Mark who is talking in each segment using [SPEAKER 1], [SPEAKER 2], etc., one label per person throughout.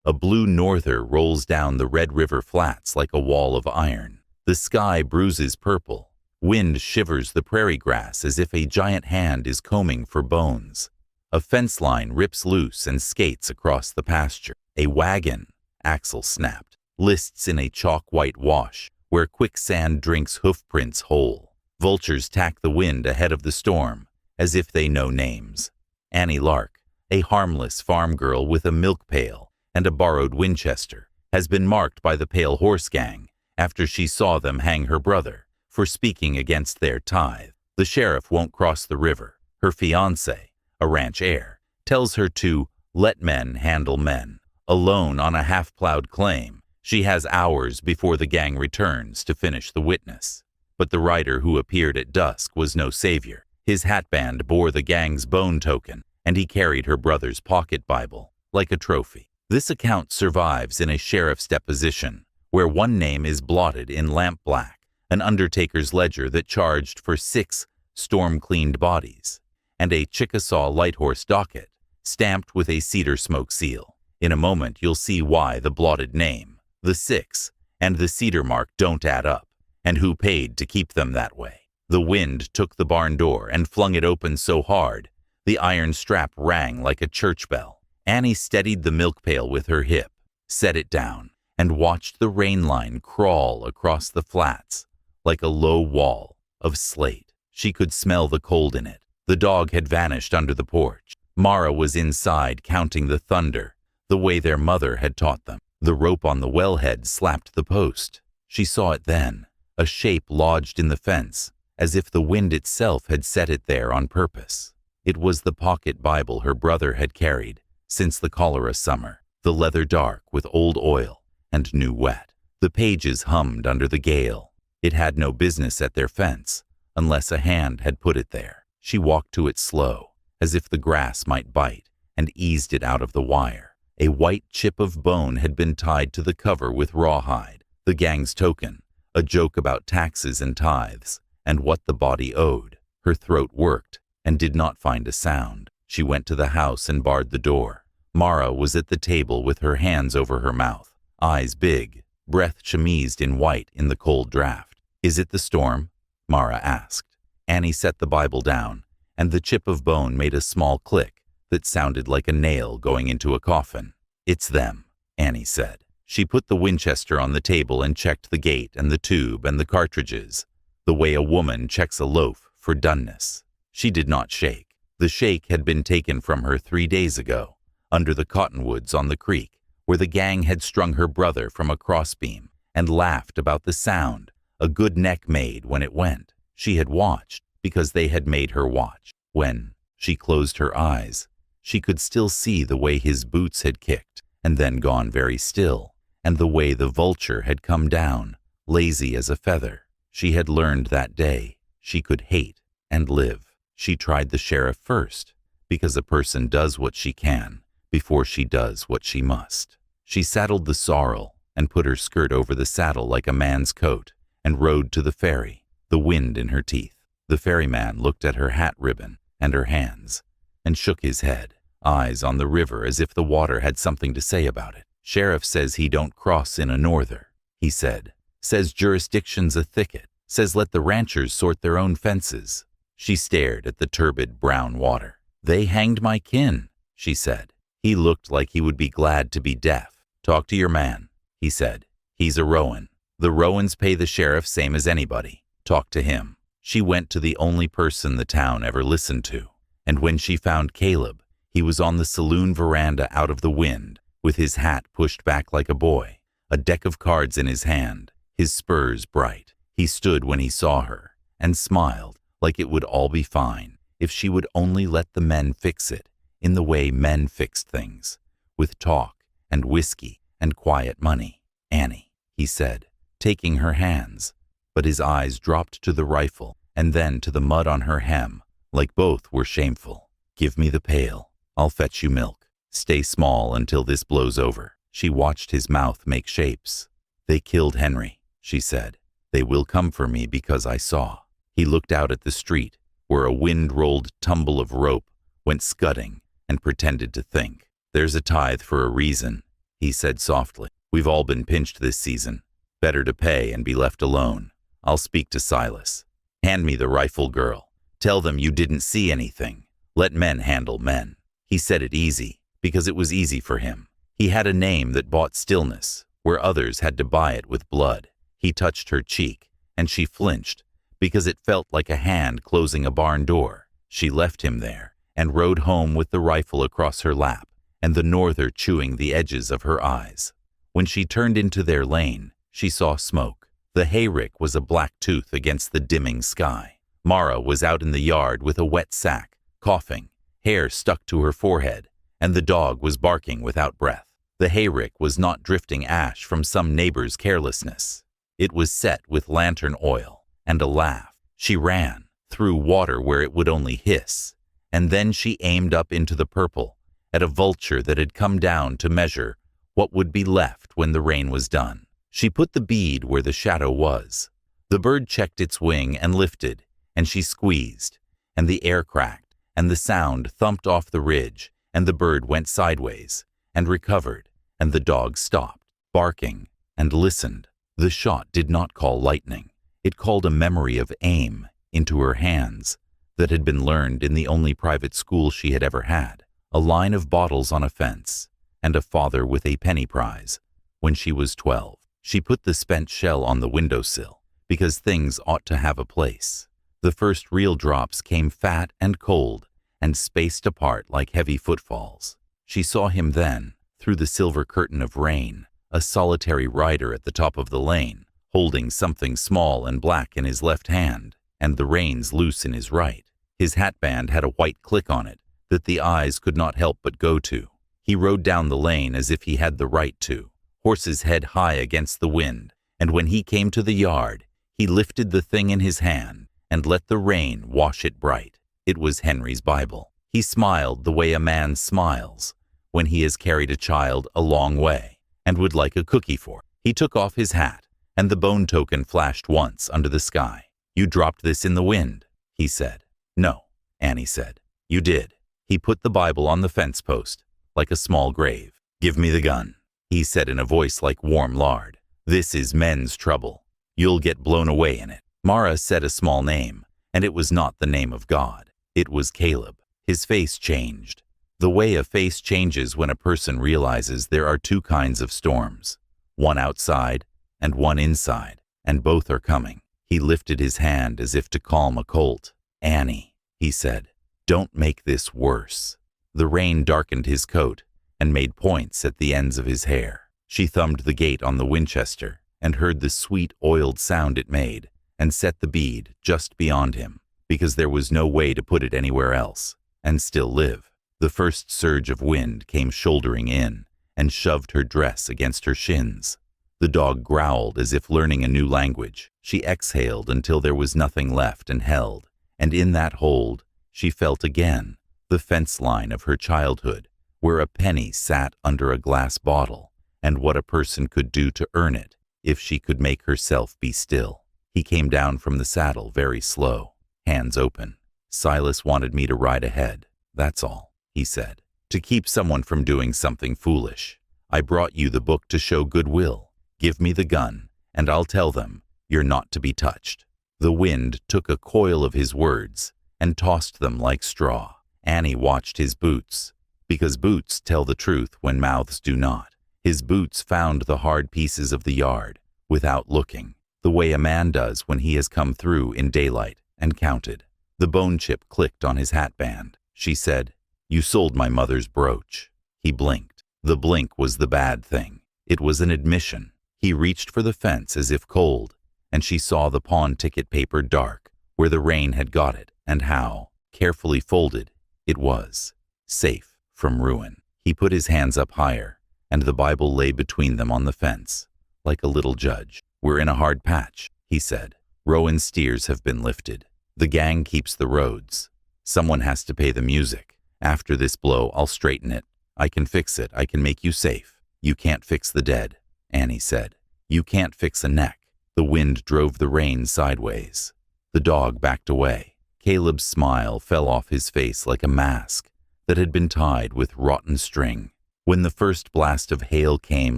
[SPEAKER 1] A blue norther rolls down the Red River flats like a wall of iron. The sky bruises purple. Wind shivers the prairie grass as if a giant hand is combing for bones. A fence line rips loose and skates across the pasture. A wagon, axle snapped, lists in a chalk-white wash where quicksand drinks hoofprints whole. Vultures tack the wind ahead of the storm, as if they know names. Annie Lark, a harmless farm girl with a milk pail and a borrowed Winchester, has been marked by the Pale Horse Gang after she saw them hang her brother for speaking against their tithe. The sheriff won't cross the river. Her fiancé, a ranch heir, tells her to let men handle men. Alone on a half-plowed claim, she has hours before the gang returns to finish the witness. But the rider who appeared at dusk was no savior. His hatband bore the gang's bone token, and he carried her brother's pocket Bible, like a trophy. This account survives in a sheriff's deposition, where one name is blotted in lamp black, an undertaker's ledger that charged for 6 storm-cleaned bodies, and a Chickasaw light horse docket, stamped with a cedar smoke seal. In a moment you'll see why the blotted name, the 6, and the cedar mark don't add up, and who paid to keep them that way. The wind took the barn door and flung it open so hard, the iron strap rang like a church bell. Annie steadied the milk pail with her hip, set it down, and watched the rain line crawl across the flats like a low wall of slate. She could smell the cold in it. The dog had vanished under the porch. Mara was inside counting the thunder, the way their mother had taught them. The rope on the wellhead slapped the post. She saw it then, a shape lodged in the fence, as if the wind itself had set it there on purpose. It was the pocket Bible her brother had carried since the cholera summer, the leather dark with old oil and new wet. The pages hummed under the gale. It had no business at their fence, unless a hand had put it there. She walked to it slow, as if the grass might bite, and eased it out of the wire. A white chip of bone had been tied to the cover with rawhide, the gang's token, a joke about taxes and tithes, and what the body owed. Her throat worked, and did not find a sound. She went to the house and barred the door. Mara was at the table with her hands over her mouth, eyes big, breath chemised in white in the cold draft. "Is it the storm?" Mara asked. Annie set the Bible down, and the chip of bone made a small click that sounded like a nail going into a coffin. "It's them," Annie said. She put the Winchester on the table and checked the gate and the tube and the cartridges, the way a woman checks a loaf for doneness. She did not shake. The shake had been taken from her 3 days ago, under the cottonwoods on the creek, where the gang had strung her brother from a crossbeam and laughed about the sound a good neck made when it went. She had watched because they had made her watch. When she closed her eyes, she could still see the way his boots had kicked and then gone very still, and the way the vulture had come down, lazy as a feather. She had learned that day she could hate and live. She tried the sheriff first, because a person does what she can before she does what she must. She saddled the sorrel and put her skirt over the saddle like a man's coat and rode to the ferry, the wind in her teeth. The ferryman looked at her hat ribbon and her hands and shook his head, eyes on the river as if the water had something to say about it. "Sheriff says he don't cross in a norther," he said. "Says jurisdiction's a thicket. Says let the ranchers sort their own fences." She stared at the turbid brown water. "They hanged my kin," she said. He looked like he would be glad to be deaf. "Talk to your man," he said. "He's a Rowan. The Rowans pay the sheriff same as anybody. Talk to him." She went to the only person the town ever listened to, and when she found Caleb, he was on the saloon veranda out of the wind, with his hat pushed back like a boy, a deck of cards in his hand, his spurs bright. He stood when he saw her, and smiled like it would all be fine if she would only let the men fix it in the way men fixed things, with talk and whiskey and quiet money. "Annie," he said, taking her hands, but his eyes dropped to the rifle and then to the mud on her hem, like both were shameful. "Give me the pail. I'll fetch you milk. Stay small until this blows over." She watched his mouth make shapes. "They killed Henry," she said. "They will come for me because I saw." He looked out at the street, where a wind-rolled tumble of rope went scudding, and pretended to think. "There's a tithe for a reason," he said softly. We've all been pinched this season. Better to pay and be left alone. I'll speak to Silas. Hand me the rifle, girl. Tell them you didn't see anything. Let men handle men. He said it easy, because it was easy for him. He had a name that bought stillness, where others had to buy it with blood. He touched her cheek, and she flinched, because it felt like a hand closing a barn door. She left him there, and rode home with the rifle across her lap, and the norther chewing the edges of her eyes. When she turned into their lane, she saw smoke. The hayrick was a black tooth against the dimming sky. Mara was out in the yard with a wet sack, coughing, hair stuck to her forehead, and the dog was barking without breath. The hayrick was not drifting ash from some neighbor's carelessness. It was set with lantern oil, and a laugh. She ran, through water where it would only hiss, and then she aimed up into the purple, at a vulture that had come down to measure what would be left when the rain was done. She put the bead where the shadow was. The bird checked its wing and lifted, and she squeezed, and the air cracked, and the sound thumped off the ridge, and the bird went sideways, and recovered, and the dog stopped, barking, and listened. The shot did not call lightning. It called a memory of aim into her hands that had been learned in the only private school she had ever had. A line of bottles on a fence, and a father with a penny prize. When she was 12, she put the spent shell on the windowsill, because things ought to have a place. The first real drops came fat and cold, and spaced apart like heavy footfalls. She saw him then, through the silver curtain of rain, a solitary rider at the top of the lane, holding something small and black in his left hand, and the reins loose in his right. His hatband had a white click on it that the eyes could not help but go to. He rode down the lane as if he had the right to, horse's head high against the wind, and when he came to the yard, he lifted the thing in his hand and let the rain wash it bright. It was Henry's Bible. He smiled the way a man smiles when he has carried a child a long way and would like a cookie for it. He took off his hat, and the bone token flashed once under the sky. You dropped this in the wind, he said. No, Annie said. You did. He put the Bible on the fence post, like a small grave. Give me the gun, he said in a voice like warm lard. This is men's trouble. You'll get blown away in it. Mara said a small name, and it was not the name of God. It was Caleb. His face changed. The way a face changes when a person realizes there are two kinds of storms, one outside and one inside, and both are coming. He lifted his hand as if to calm a colt. Annie, he said, don't make this worse. The rain darkened his coat and made points at the ends of his hair. She thumbed the gate on the Winchester and heard the sweet oiled sound it made, and set the bead just beyond him, because there was no way to put it anywhere else, and still live. The first surge of wind came shouldering in and shoved her dress against her shins. The dog growled as if learning a new language. She exhaled until there was nothing left and held, and in that hold she felt again the fence line of her childhood, where a penny sat under a glass bottle, and what a person could do to earn it if she could make herself be still. He came down from the saddle very slow, hands open. Silas wanted me to ride ahead, that's all, he said, to keep someone from doing something foolish. I brought you the book to show goodwill. Give me the gun, and I'll tell them you're not to be touched. The wind took a coil of his words and tossed them like straw. Annie watched his boots, because boots tell the truth when mouths do not. His boots found the hard pieces of the yard without looking, the way a man does when he has come through in daylight and counted. The bone chip clicked on his hatband. She said, You sold my mother's brooch. He blinked. The blink was the bad thing. It was an admission. He reached for the fence as if cold, and she saw the pawn ticket paper dark, where the rain had got it, and how, carefully folded, it was. Safe from ruin. He put his hands up higher, and the Bible lay between them on the fence, like a little judge. We're in a hard patch, he said. Rowan's steers have been lifted. The gang keeps the roads. Someone has to pay the music. After this blow, I'll straighten it. I can fix it. I can make you safe. You can't fix the dead, Annie said. You can't fix a neck. The wind drove the rain sideways. The dog backed away. Caleb's smile fell off his face like a mask that had been tied with rotten string. When the first blast of hail came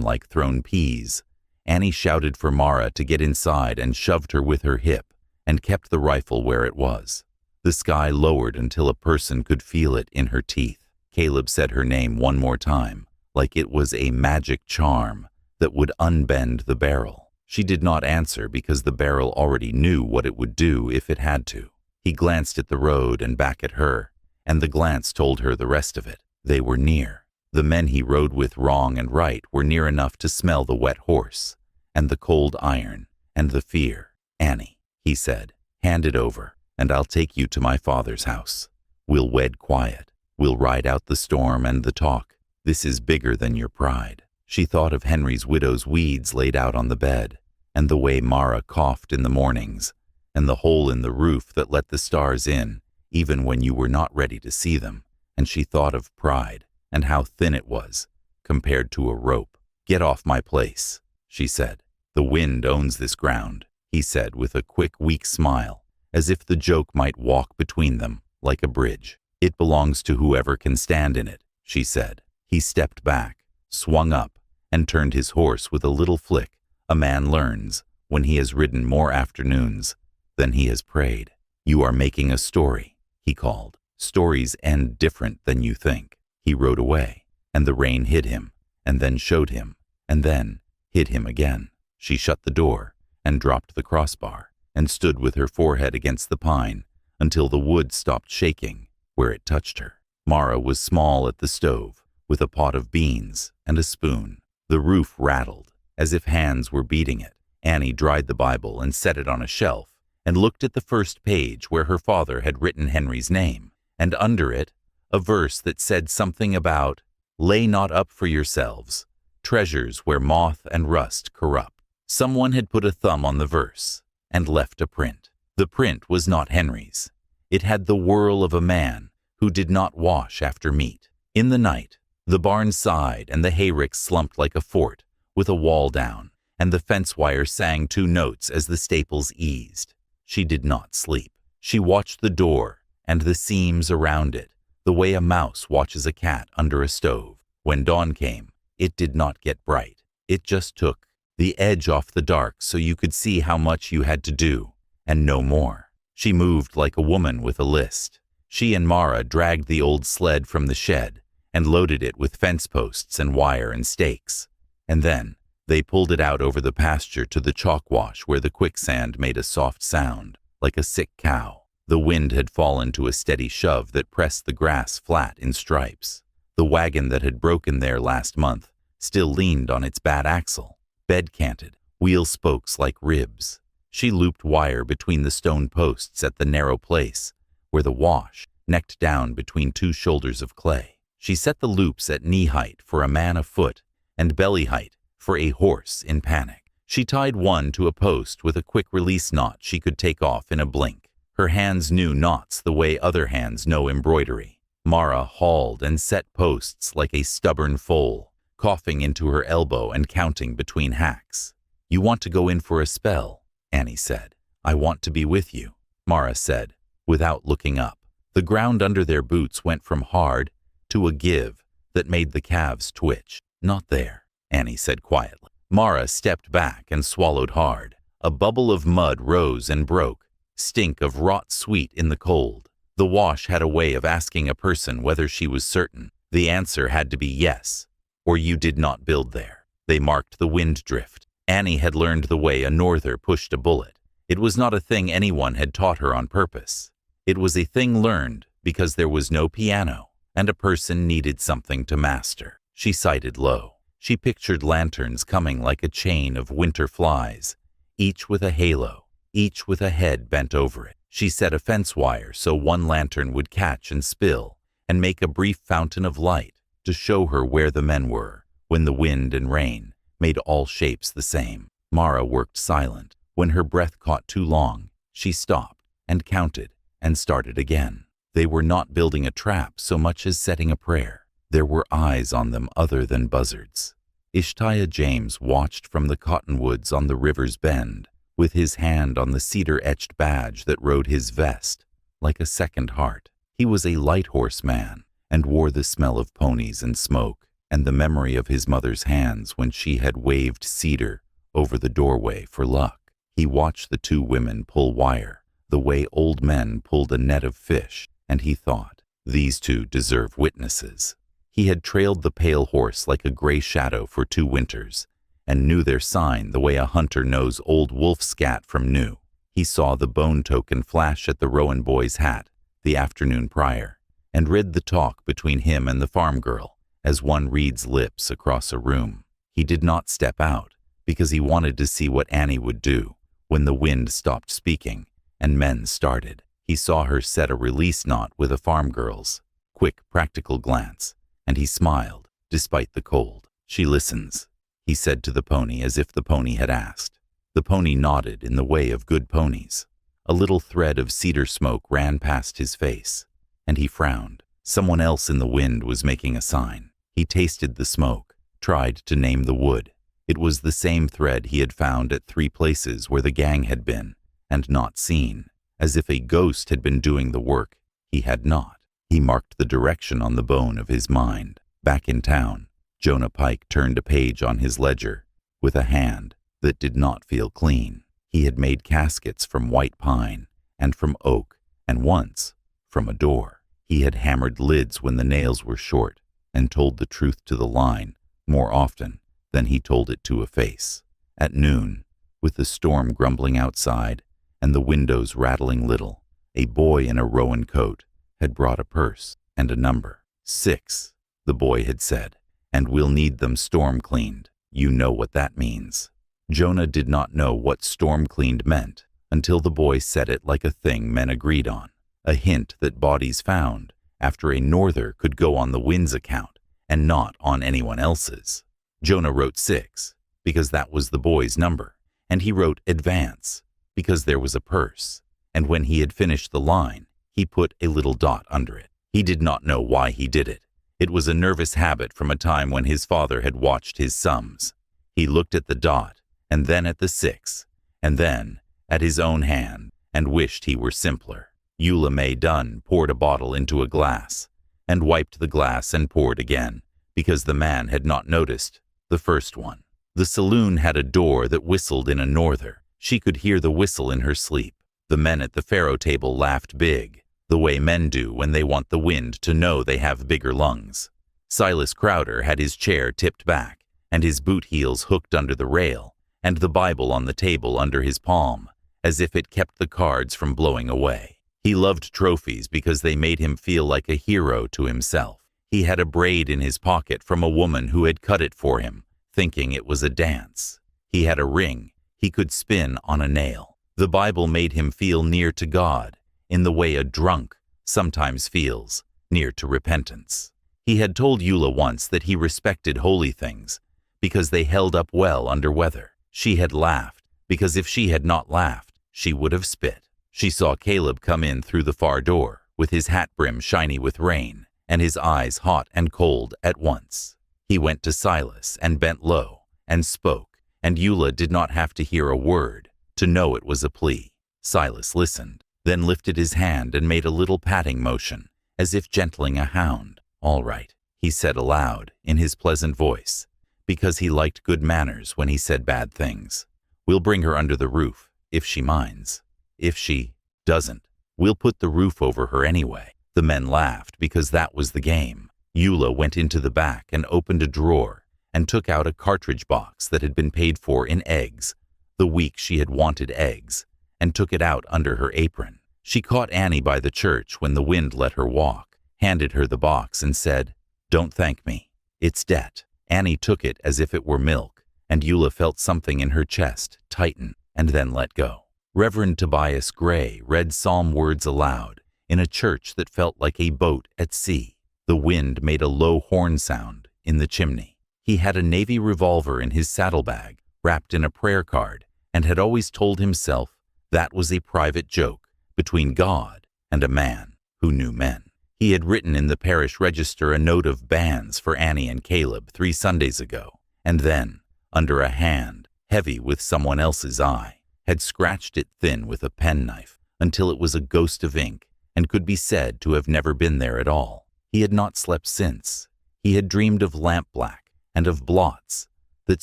[SPEAKER 1] like thrown peas, Annie shouted for Mara to get inside and shoved her with her hip and kept the rifle where it was. The sky lowered until a person could feel it in her teeth. Caleb said her name one more time, like it was a magic charm that would unbend the barrel. She did not answer because the barrel already knew what it would do if it had to. He glanced at the road and back at her, and the glance told her the rest of it. They were near. The men he rode with wrong and right were near enough to smell the wet horse, and the cold iron, and the fear. "Annie," he said, "hand it over, and I'll take you to my father's house. We'll wed quiet. We'll ride out the storm and the talk. This is bigger than your pride." She thought of Henry's widow's weeds laid out on the bed, and the way Mara coughed in the mornings, and the hole in the roof that let the stars in, even when you were not ready to see them. And she thought of pride, and how thin it was, compared to a rope. "Get off my place," she said. "The wind owns this ground," he said with a quick, weak smile, as if the joke might walk between them, like a bridge. "It belongs to whoever can stand in it," she said. He stepped back, swung up, and turned his horse with a little flick a man learns when he has ridden more afternoons than he has prayed. "You are making a story," he called. "Stories end different than you think." He rode away, and the rain hid him, and then showed him, and then hid him again. She shut the door, and dropped the crossbar, and stood with her forehead against the pine until the wood stopped shaking where it touched her. Mara was small at the stove, with a pot of beans and a spoon. The roof rattled, as if hands were beating it. Annie dried the Bible and set it on a shelf, and looked at the first page where her father had written Henry's name, and under it, a verse that said something about, "Lay not up for yourselves treasures where moth and rust corrupt." Someone had put a thumb on the verse, and left a print. The print was not Henry's. It had the whirl of a man who did not wash after meat. In the night, the barn sighed and the hayrick slumped like a fort, with a wall down, and the fence wire sang 2 notes as the staples eased. She did not sleep. She watched the door and the seams around it, the way a mouse watches a cat under a stove. When dawn came, it did not get bright. It just took the edge off the dark so you could see how much you had to do, and no more. She moved like a woman with a list. She and Mara dragged the old sled from the shed and loaded it with fence posts and wire and stakes. And then they pulled it out over the pasture to the chalk wash where the quicksand made a soft sound, like a sick cow. The wind had fallen to a steady shove that pressed the grass flat in stripes. The wagon that had broken there last month still leaned on its bad axle, bed canted, wheel spokes like ribs. She looped wire between the stone posts at the narrow place where the wash necked down between 2 shoulders of clay. She set the loops at knee height for a man afoot and belly height for a horse in panic. She tied one to a post with a quick release knot she could take off in a blink. Her hands knew knots the way other hands know embroidery. Mara hauled and set posts like a stubborn foal, coughing into her elbow and counting between hacks. "You want to go in for a spell," Annie said. "I want to be with you," Mara said, without looking up. The ground under their boots went from hard to a give that made the calves twitch. "Not there," Annie said quietly. Mara stepped back and swallowed hard. A bubble of mud rose and broke, stink of rot sweet in the cold. The wash had a way of asking a person whether she was certain. The answer had to be yes, or you did not build there. They marked the wind drift. Annie had learned the way a norther pushed a bullet. It was not a thing anyone had taught her on purpose. It was a thing learned because there was no piano, and a person needed something to master. She sighted low. She pictured lanterns coming like a chain of winter flies, each with a halo, each with a head bent over it. She set a fence wire so one lantern would catch and spill and make a brief fountain of light to show her where the men were when the wind and rain made all shapes the same. Mara worked silent. When her breath caught too long, she stopped and counted and started again. They were not building a trap so much as setting a prayer. There were eyes on them other than buzzards. Ishtiah James watched from the cottonwoods on the river's bend, with his hand on the cedar-etched badge that rode his vest, like a second heart. He was a light horse man, and wore the smell of ponies and smoke, and the memory of his mother's hands when she had waved cedar over the doorway for luck. He watched the two women pull wire, the way old men pulled a net of fish, and he thought, these two deserve witnesses. He had trailed the pale horse like a gray shadow for 2 winters, and knew their sign the way a hunter knows old wolf scat from new. He saw the bone token flash at the Rowan boy's hat the afternoon prior, and read the talk between him and the farm girl, as one reads lips across a room. He did not step out, because he wanted to see what Annie would do when the wind stopped speaking and men started. He saw her set a release knot with a farm girl's quick, practical glance, and he smiled, despite the cold. She listens, he said to the pony as if the pony had asked. The pony nodded in the way of good ponies. A little thread of cedar smoke ran past his face, and he frowned. Someone else in the wind was making a sign. He tasted the smoke, tried to name the wood. It was the same thread he had found at 3 places where the gang had been, and not seen, as if a ghost had been doing the work. He had not. He marked the direction on the bone of his mind. Back in town, Jonah Pike turned a page on his ledger with a hand that did not feel clean. He had made caskets from white pine and from oak, and once from a door. He had hammered lids when the nails were short and told the truth to the line more often than he told it to a face. At noon, with the storm grumbling outside and the windows rattling little, a boy in a rowan coat had brought a purse and a number. 6, the boy had said, and we'll need them storm cleaned. You know what that means. Jonah did not know what storm cleaned meant until the boy said it like a thing men agreed on, a hint that bodies found after a norther could go on the wind's account and not on anyone else's. Jonah wrote 6 because that was the boy's number, and he wrote advance because there was a purse, and when he had finished the line, he put a little dot under it. He did not know why he did it. It was a nervous habit from a time when his father had watched his sums. He looked at the dot, and then at the 6, and then at his own hand, and wished he were simpler. Eula May Dunn poured a bottle into a glass, and wiped the glass and poured again, because the man had not noticed the first one. The saloon had a door that whistled in a norther. She could hear the whistle in her sleep. The men at the faro table laughed big, the way men do when they want the wind to know they have bigger lungs. Silas Crowder had his chair tipped back, and his boot heels hooked under the rail, and the Bible on the table under his palm, as if it kept the cards from blowing away. He loved trophies because they made him feel like a hero to himself. He had a braid in his pocket from a woman who had cut it for him, thinking it was a dance. He had a ring he could spin on a nail. The Bible made him feel near to God, in the way a drunk sometimes feels near to repentance. He had told Eula once that he respected holy things because they held up well under weather. She had laughed, because if she had not laughed, she would have spit. She saw Caleb come in through the far door, with his hat brim shiny with rain, and his eyes hot and cold at once. He went to Silas and bent low, and spoke, and Eula did not have to hear a word to know it was a plea. Silas listened, then lifted his hand and made a little patting motion, as if gentling a hound. All right, he said aloud, in his pleasant voice, because he liked good manners when he said bad things. We'll bring her under the roof, if she minds. If she doesn't, we'll put the roof over her anyway. The men laughed because that was the game. Eula went into the back and opened a drawer and took out a cartridge box that had been paid for in eggs, the week she had wanted eggs, and took it out under her apron. She caught Annie by the church when the wind let her walk, handed her the box and said, "Don't thank me. It's debt." Annie took it as if it were milk, and Eula felt something in her chest tighten and then let go. Reverend Tobias Gray read psalm words aloud in a church that felt like a boat at sea. The wind made a low horn sound in the chimney. He had a Navy revolver in his saddlebag, wrapped in a prayer card, and had always told himself that was a private joke between God and a man who knew men. He had written in the parish register a note of banns for Annie and Caleb 3 Sundays ago, and then, under a hand heavy with someone else's eye, had scratched it thin with a penknife until it was a ghost of ink and could be said to have never been there at all. He had not slept since. He had dreamed of lampblack and of blots that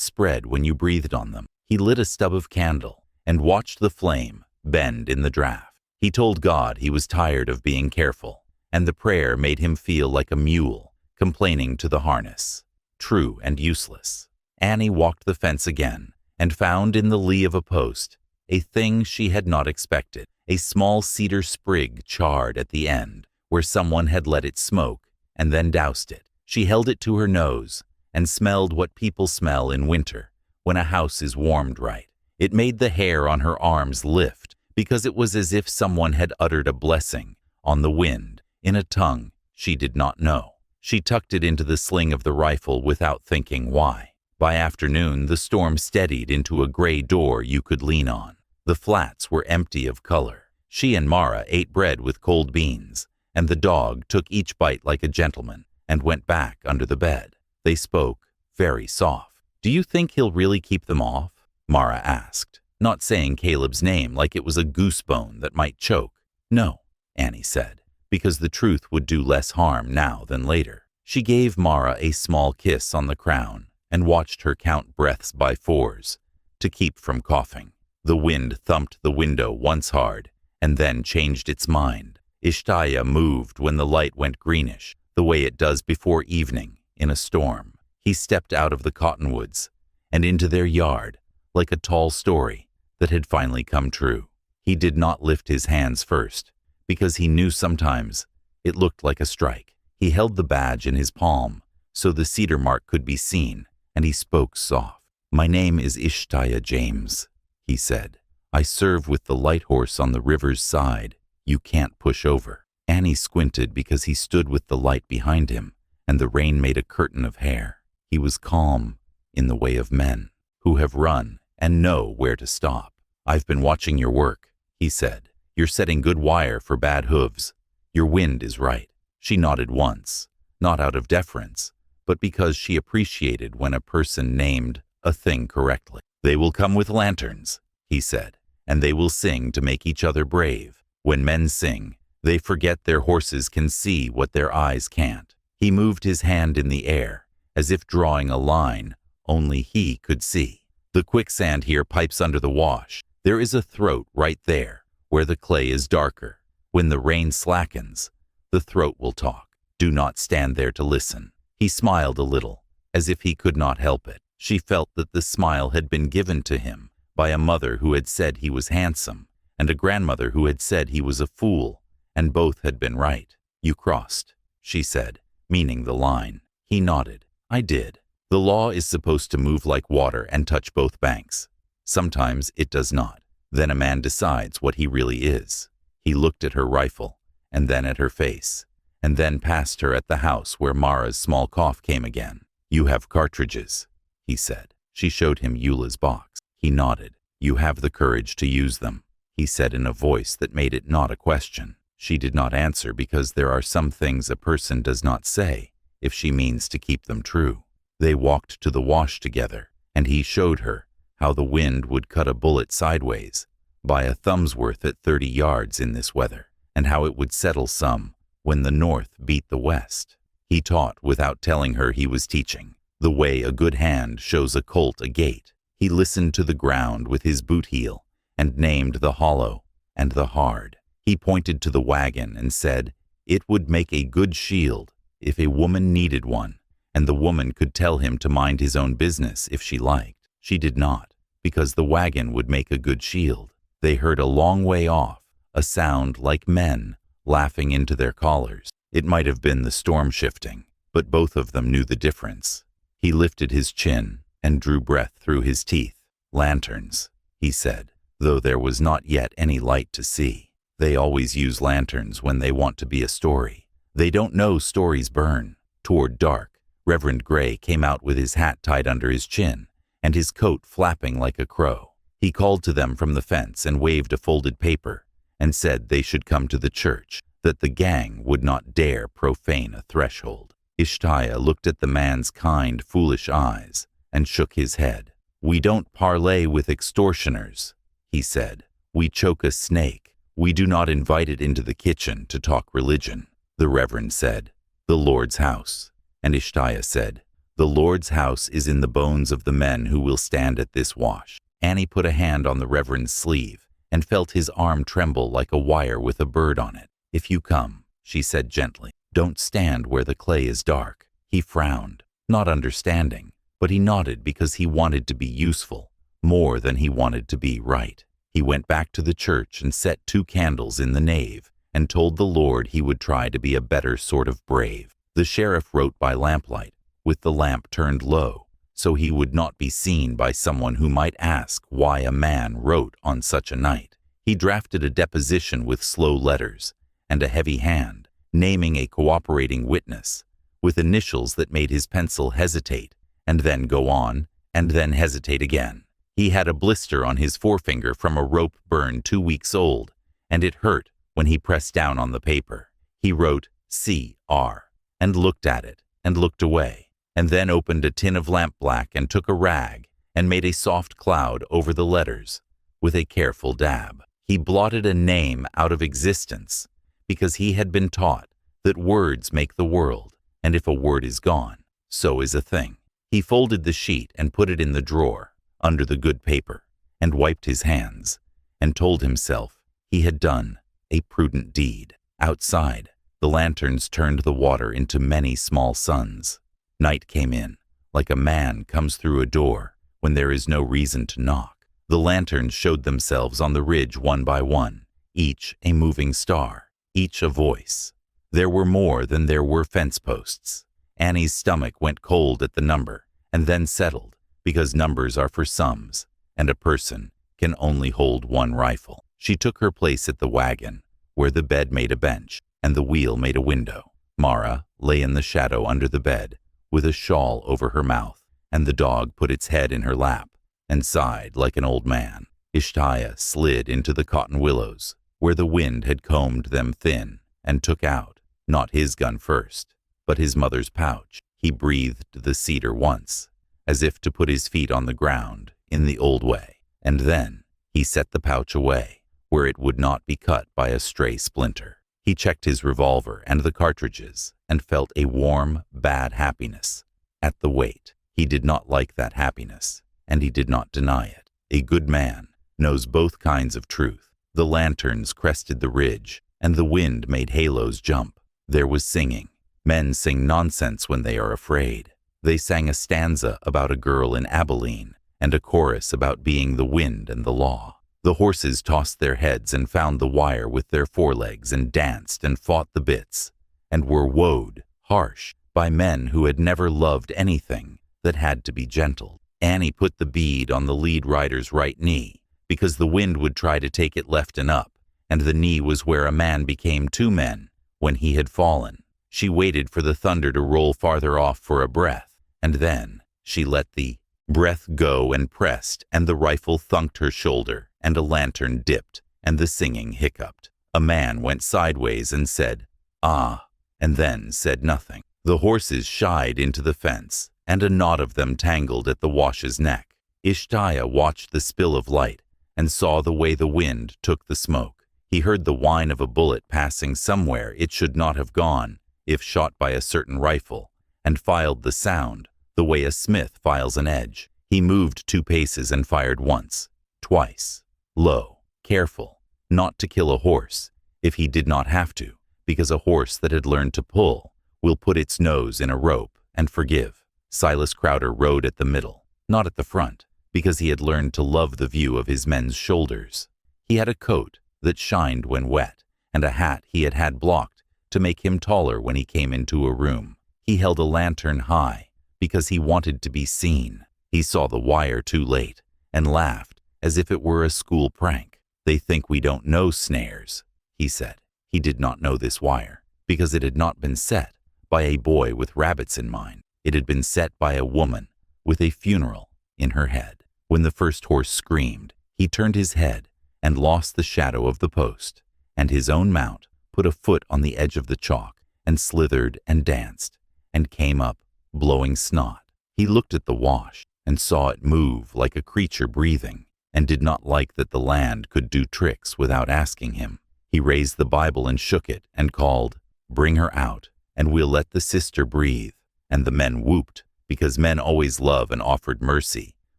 [SPEAKER 1] spread when you breathed on them. He lit a stub of candle and watched the flame bend in the draft. He told God he was tired of being careful, and the prayer made him feel like a mule complaining to the harness. True and useless. Annie walked the fence again and found in the lee of a post a thing she had not expected, a small cedar sprig charred at the end where someone had let it smoke and then doused it. She held it to her nose and smelled what people smell in winter when a house is warmed right. It made the hair on her arms lift because it was as if someone had uttered a blessing on the wind in a tongue she did not know. She tucked it into the sling of the rifle without thinking why. By afternoon, the storm steadied into a gray door you could lean on. The flats were empty of color. She and Mara ate bread with cold beans, and the dog took each bite like a gentleman and went back under the bed. They spoke very soft. "Do you think he'll really keep them off?" Mara asked, not saying Caleb's name like it was a goosebone that might choke. "No," Annie said, because the truth would do less harm now than later. She gave Mara a small kiss on the crown and watched her count breaths by fours to keep from coughing. The wind thumped the window once hard and then changed its mind. Ishtaya moved when the light went greenish, the way it does before evening in a storm. He stepped out of the cottonwoods and into their yard like a tall story that had finally come true. He did not lift his hands first because he knew sometimes it looked like a strike. He held the badge in his palm so the cedar mark could be seen, and he spoke soft. "My name is Ishtaya James," he said. "I serve with the light horse on the river's side. You can't push over." Annie squinted because he stood with the light behind him, and the rain made a curtain of hair. He was calm in the way of men who have run and know where to stop. "I've been watching your work," he said. "You're setting good wire for bad hooves. Your wind is right." She nodded once, not out of deference, but because she appreciated when a person named a thing correctly. "They will come with lanterns," he said, "and they will sing to make each other brave. When men sing, they forget their horses can see what their eyes can't." He moved his hand in the air, as if drawing a line only he could see. "The quicksand here pipes under the wash. There is a throat right there, where the clay is darker. When the rain slackens, the throat will talk. Do not stand there to listen." He smiled a little, as if he could not help it. She felt that the smile had been given to him by a mother who had said he was handsome, and a grandmother who had said he was a fool, and both had been right. "You crossed," she said, meaning the line. He nodded. "I did. The law is supposed to move like water and touch both banks. Sometimes it does not. Then a man decides what he really is." He looked at her rifle, and then at her face, and then past her at the house where Mara's small cough came again. "You have cartridges," he said. She showed him Eula's box. He nodded. "You have the courage to use them," he said in a voice that made it not a question. She did not answer because there are some things a person does not say if she means to keep them true. They walked to the wash together, and he showed her how the wind would cut a bullet sideways by a thumb's worth at 30 yards in this weather, and how it would settle some when the north beat the west. He taught without telling her he was teaching, the way a good hand shows a colt a gait. He listened to the ground with his boot heel and named the hollow and the hard. He pointed to the wagon and said it would make a good shield if a woman needed one, and the woman could tell him to mind his own business if she liked. She did not, because the wagon would make a good shield. They heard a long way off a sound like men laughing into their collars. It might have been the storm shifting, but both of them knew the difference. He lifted his chin and drew breath through his teeth. "Lanterns," he said, though there was not yet any light to see. "They always use lanterns when they want to be a story. They don't know stories burn." Toward dark, Reverend Gray came out with his hat tied under his chin and his coat flapping like a crow. He called to them from the fence and waved a folded paper and said they should come to the church, that the gang would not dare profane a threshold. Ishtaya looked at the man's kind, foolish eyes and shook his head. "We don't parley with extortioners," he said. "We choke a snake. We do not invite it into the kitchen to talk religion." The Reverend said, "The Lord's house And Ishtiah said, "The Lord's house is in the bones of the men who will stand at this wash." Annie put a hand on the Reverend's sleeve and felt his arm tremble like a wire with a bird on it. "If you come," she said gently, "don't stand where the clay is dark." He frowned, not understanding, but he nodded because he wanted to be useful, more than he wanted to be right. He went back to the church and set 2 candles in the nave and told the Lord he would try to be a better sort of brave. The sheriff wrote by lamplight, with the lamp turned low, so he would not be seen by someone who might ask why a man wrote on such a night. He drafted a deposition with slow letters and a heavy hand, naming a cooperating witness, with initials that made his pencil hesitate, and then go on, and then hesitate again. He had a blister on his forefinger from a rope burn 2 weeks old, and it hurt when he pressed down on the paper. He wrote C.R. and looked at it and looked away, and then opened a tin of lampblack and took a rag and made a soft cloud over the letters with a careful dab. He blotted a name out of existence because he had been taught that words make the world, and if a word is gone, so is a thing. He folded the sheet and put it in the drawer under the good paper and wiped his hands and told himself he had done a prudent deed. Outside, the lanterns turned the water into many small suns. Night came in, like a man comes through a door when there is no reason to knock. The lanterns showed themselves on the ridge one by one, each a moving star, each a voice. There were more than there were fence posts. Annie's stomach went cold at the number, and then settled, because numbers are for sums, and a person can only hold 1 rifle. She took her place at the wagon, where the bed made a bench, and the wheel made a window. Mara lay in the shadow under the bed, with a shawl over her mouth, and the dog put its head in her lap and sighed like an old man. Ishtiah slid into the cotton willows, where the wind had combed them thin, and took out, not his gun first, but his mother's pouch. He breathed the cedar once, as if to put his feet on the ground in the old way, and then he set the pouch away, where it would not be cut by a stray splinter. He checked his revolver and the cartridges, and felt a warm, bad happiness at the weight. He did not like that happiness, and he did not deny it. A good man knows both kinds of truth. The lanterns crested the ridge, and the wind made halos jump. There was singing. Men sing nonsense when they are afraid. They sang a stanza about a girl in Abilene, and a chorus about being the wind and the law. The horses tossed their heads and found the wire with their forelegs and danced and fought the bits, and were woed, harsh, by men who had never loved anything that had to be gentled. Annie put the bead on the lead rider's right knee, because the wind would try to take it left and up, and the knee was where a man became 2 men when he had fallen. She waited for the thunder to roll farther off for a breath, and then she let the breath go and pressed, and the rifle thunked her shoulder, and a lantern dipped, and the singing hiccuped. A man went sideways and said, "Ah," and then said nothing. The horses shied into the fence, and a knot of them tangled at the wash's neck. Ishtiah watched the spill of light and saw the way the wind took the smoke. He heard the whine of a bullet passing somewhere it should not have gone if shot by a certain rifle, and filed the sound the way a smith files an edge. He moved 2 paces and fired once, twice, low, careful, not to kill a horse, if he did not have to, because a horse that had learned to pull will put its nose in a rope and forgive. Silas Crowder rode at the middle, not at the front, because he had learned to love the view of his men's shoulders. He had a coat that shined when wet, and a hat he had had blocked to make him taller when he came into a room. He held a lantern high because he wanted to be seen. He saw the wire too late and laughed as if it were a school prank. "They think we don't know snares," he said. He did not know this wire because it had not been set by a boy with rabbits in mind. It had been set by a woman with a funeral in her head. When the first horse screamed, he turned his head and lost the shadow of the post, and his own mount put a foot on the edge of the chalk and slithered and danced and came up, blowing snot. He looked at the wash and saw it move like a creature breathing, and did not like that the land could do tricks without asking him. He raised the Bible and shook it and called, "Bring her out, and we'll let the sister breathe." and the men whooped, because men always love and offered mercy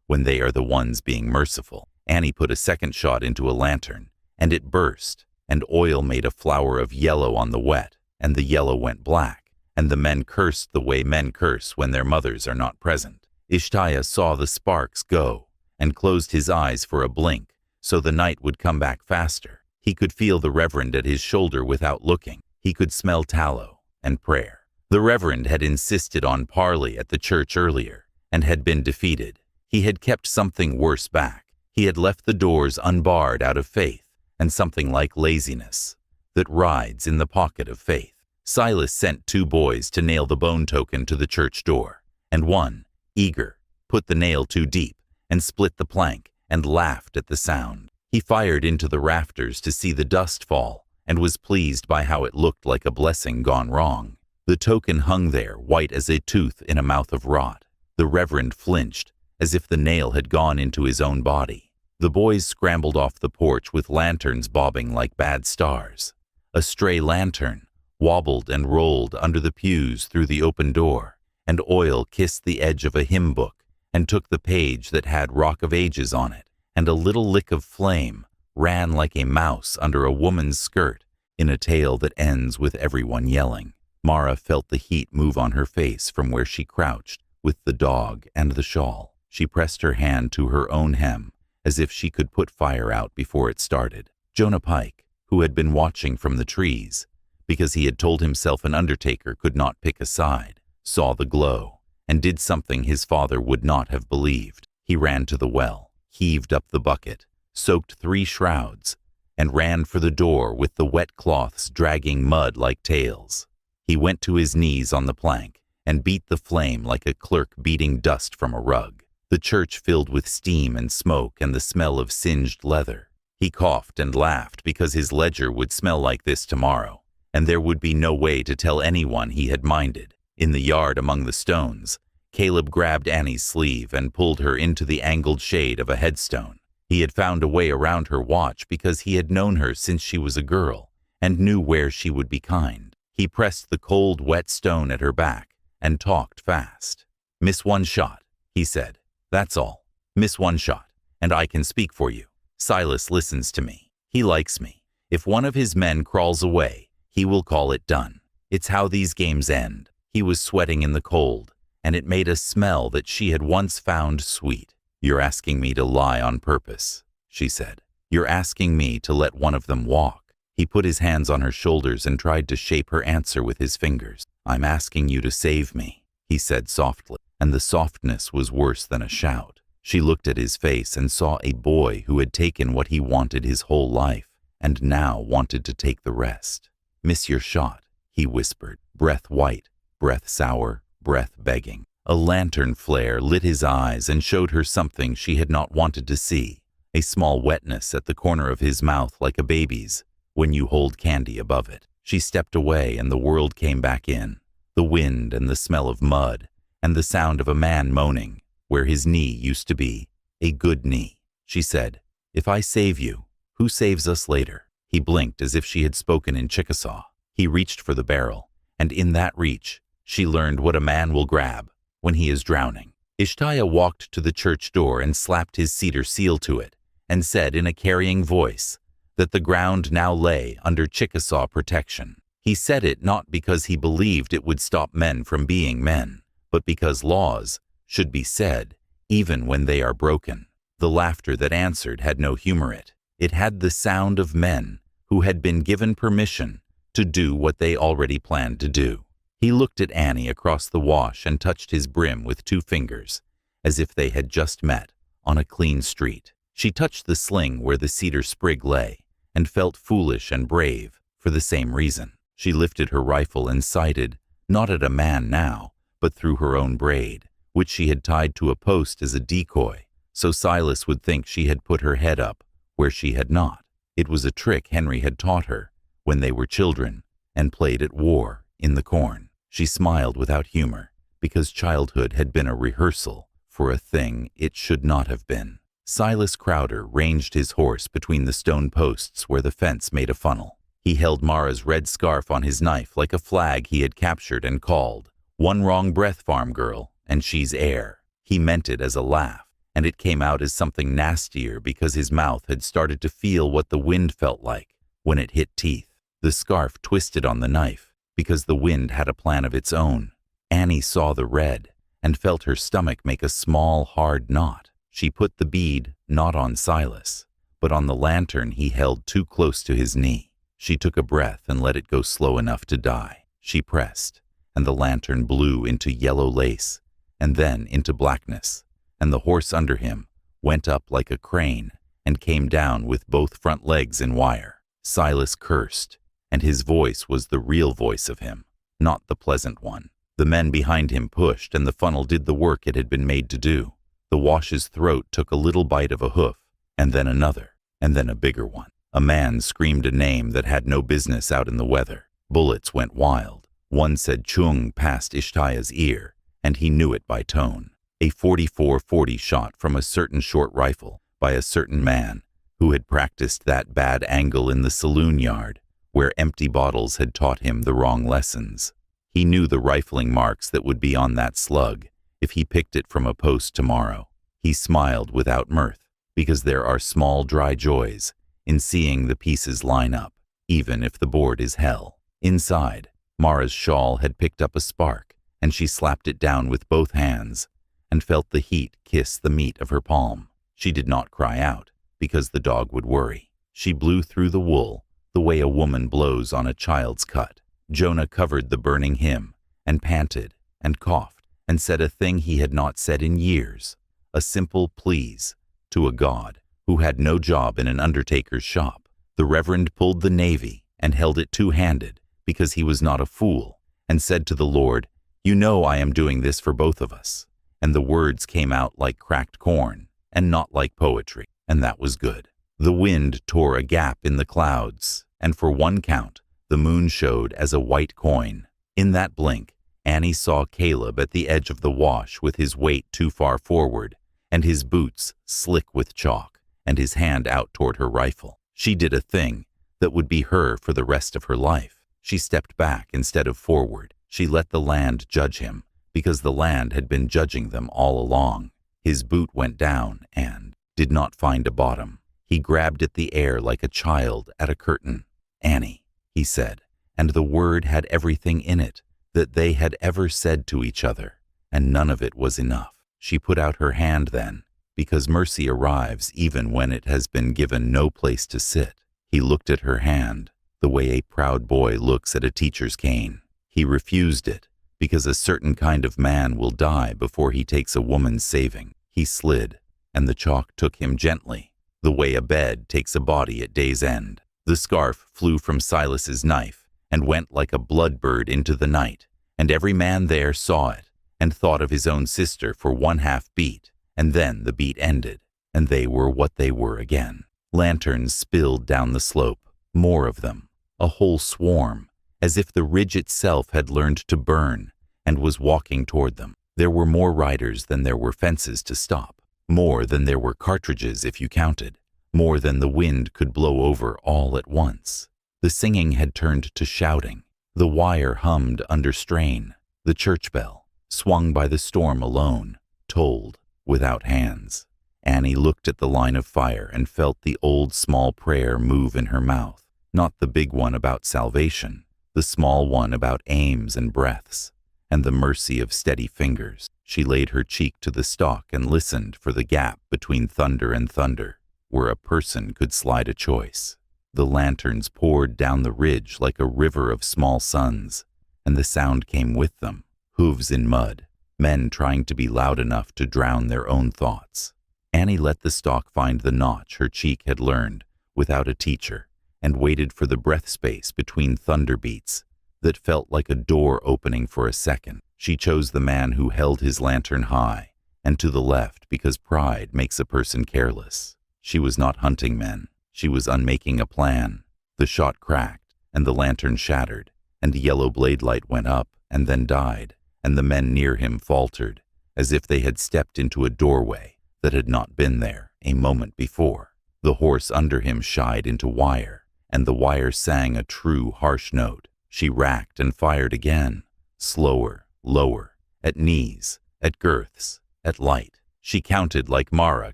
[SPEAKER 1] when they are the ones being merciful. Annie put a second shot into a lantern, and it burst, and oil made a flower of yellow on the wet, and the yellow went black, and the men cursed the way men curse when their mothers are not present. Ishtiah saw the sparks go, and closed his eyes for a blink, so the night would come back faster. He could feel the Reverend at his shoulder without looking. He could smell tallow and prayer. The Reverend had insisted on parley at the church earlier, and had been defeated. He had kept something worse back. He had left the doors unbarred out of faith, and something like laziness that rides in the pocket of faith. Silas sent 2 boys to nail the bone token to the church door, and one, eager, put the nail too deep and split the plank and laughed at the sound. He fired into the rafters to see the dust fall and was pleased by how it looked like a blessing gone wrong. The token hung there, white as a tooth in a mouth of rot. The Reverend flinched, as if the nail had gone into his own body. The boys scrambled off the porch with lanterns bobbing like bad stars. A stray lantern wobbled and rolled under the pews through the open door, and oil kissed the edge of a hymn book and took the page that had Rock of Ages on it, and a little lick of flame ran like a mouse under a woman's skirt in a tale that ends with everyone yelling. Mara felt the heat move on her face from where she crouched with the dog and the shawl. She pressed her hand to her own hem, as if she could put fire out before it started. Jonah Pike, who had been watching from the trees, because he had told himself an undertaker could not pick a side, saw the glow, and did something his father would not have believed. He ran to the well, heaved up the bucket, soaked 3 shrouds, and ran for the door with the wet cloths dragging mud like tails. He went to his knees on the plank and beat the flame like a clerk beating dust from a rug. The church filled with steam and smoke and the smell of singed leather. He coughed and laughed because his ledger would smell like this tomorrow, and there would be no way to tell anyone he had minded. In the yard among the stones, Caleb grabbed Annie's sleeve and pulled her into the angled shade of a headstone. He had found a way around her watch because he had known her since she was a girl and knew where she would be kind. He pressed the cold, wet stone at her back and talked fast. "Miss 1 shot," he said. "That's all. Miss 1 shot, and I can speak for you. Silas listens to me. He likes me. If one of his men crawls away, he will call it done. It's how these games end." He was sweating in the cold, and it made a smell that she had once found sweet. "You're asking me to lie on purpose," she said. "You're asking me to let one of them walk." He put his hands on her shoulders and tried to shape her answer with his fingers. "I'm asking you to save me," he said softly, and the softness was worse than a shout. She looked at his face and saw a boy who had taken what he wanted his whole life and now wanted to take the rest. "Miss your shot," he whispered, breath white, breath sour, breath begging. A lantern flare lit his eyes and showed her something she had not wanted to see, a small wetness at the corner of his mouth like a baby's when you hold candy above it. She stepped away and the world came back in, the wind and the smell of mud and the sound of a man moaning where his knee used to be, a good knee. She said, "If I save you, who saves us later?" He blinked as if she had spoken in Chickasaw. He reached for the barrel, and in that reach, she learned what a man will grab when he is drowning. Ishtiah walked to the church door and slapped his cedar seal to it, and said in a carrying voice that the ground now lay under Chickasaw protection. He said it not because he believed it would stop men from being men, but because laws should be said even when they are broken. The laughter that answered had no humor in it. It had the sound of men who had been given permission to do what they already planned to do. He looked at Annie across the wash and touched his brim with 2 fingers, as if they had just met on a clean street. She touched the sling where the cedar sprig lay, and felt foolish and brave for the same reason. She lifted her rifle and sighted, not at a man now, but through her own braid, which she had tied to a post as a decoy, so Silas would think she had put her head up where she had not. It was a trick Henry had taught her when they were children and played at war in the corn. She smiled without humor, because childhood had been a rehearsal for a thing it should not have been. Silas Crowder ranged his horse between the stone posts where the fence made a funnel. He held Mara's red scarf on his knife like a flag he had captured and called, One wrong breath, farm girl, and she's air. He meant it as a laugh, and it came out as something nastier because his mouth had started to feel what the wind felt like when it hit teeth. The scarf twisted on the knife because the wind had a plan of its own. Annie saw the red and felt her stomach make a small, hard knot. She put the bead not on Silas, but on the lantern he held too close to his knee. She took a breath and let it go slow enough to die. She pressed, and the lantern blew into yellow lace, and then into blackness, and the horse under him went up like a crane and came down with both front legs in wire. Silas cursed, and his voice was the real voice of him, not the pleasant one. The men behind him pushed, and the funnel did the work it had been made to do. The wash's throat took a little bite of a hoof, and then another, and then a bigger one. A man screamed a name that had no business out in the weather. Bullets went wild. One said chung past Ishtaya's ear, and he knew it by tone. A 44-40 shot from a certain short rifle by a certain man who had practiced that bad angle in the saloon yard, where empty bottles had taught him the wrong lessons. He knew the rifling marks that would be on that slug if he picked it from a post tomorrow. He smiled without mirth, because there are small dry joys in seeing the pieces line up, even if the board is hell. Inside, Mara's shawl had picked up a spark, and she slapped it down with both hands and felt the heat kiss the meat of her palm. She did not cry out, because the dog would worry. She blew through the wool the way a woman blows on a child's cut. Jonah covered the burning hymn and panted and coughed and said a thing he had not said in years, a simple please to a God who had no job in an undertaker's shop. The Reverend pulled the navy and held it two-handed because he was not a fool, and said to the Lord, "You know I am doing this for both of us." And the words came out like cracked corn and not like poetry, and that was good. The wind tore a gap in the clouds, and for one count, the moon showed as a white coin. In that blink, Annie saw Caleb at the edge of the wash with his weight too far forward, and his boots slick with chalk, and his hand out toward her rifle. She did a thing that would be her for the rest of her life. She stepped back instead of forward. She let the land judge him, because the land had been judging them all along. His boot went down and did not find a bottom. He grabbed at the air like a child at a curtain. "Annie," he said, and the word had everything in it that they had ever said to each other, and none of it was enough. She put out her hand then, because mercy arrives even when it has been given no place to sit. He looked at her hand the way a proud boy looks at a teacher's cane. He refused it, because a certain kind of man will die before he takes a woman's saving. He slid, and the chalk took him gently, the way a bed takes a body at day's end. The scarf flew from Silas's knife and went like a blood-bird into the night, and every man there saw it and thought of his own sister for 1/2 beat, and then the beat ended, and they were what they were again. Lanterns spilled down the slope, more of them, a whole swarm, as if the ridge itself had learned to burn and was walking toward them. There were more riders than there were fences to stop, more than there were cartridges if you counted, more than the wind could blow over all at once. The singing had turned to shouting. The wire hummed under strain. The church bell, swung by the storm alone, tolled without hands. Annie looked at the line of fire and felt the old small prayer move in her mouth, not the big one about salvation, the small one about aims and breaths, and the mercy of steady fingers. She laid her cheek to the stalk and listened for the gap between thunder and thunder, where a person could slide a choice. The lanterns poured down the ridge like a river of small suns, and the sound came with them, hooves in mud, men trying to be loud enough to drown their own thoughts. Annie let the stalk find the notch her cheek had learned without a teacher, and waited for the breath space between thunder beats that felt like a door opening for a second. She chose the man who held his lantern high and to the left because pride makes a person careless. She was not hunting men. She was unmaking a plan. The shot cracked, and the lantern shattered, and the yellow blade light went up and then died, and the men near him faltered, as if they had stepped into a doorway that had not been there a moment before. The horse under him shied into wire, and the wire sang a true harsh note. She racked and fired again, slower, lower, at knees, at girths, at light. She counted like Mara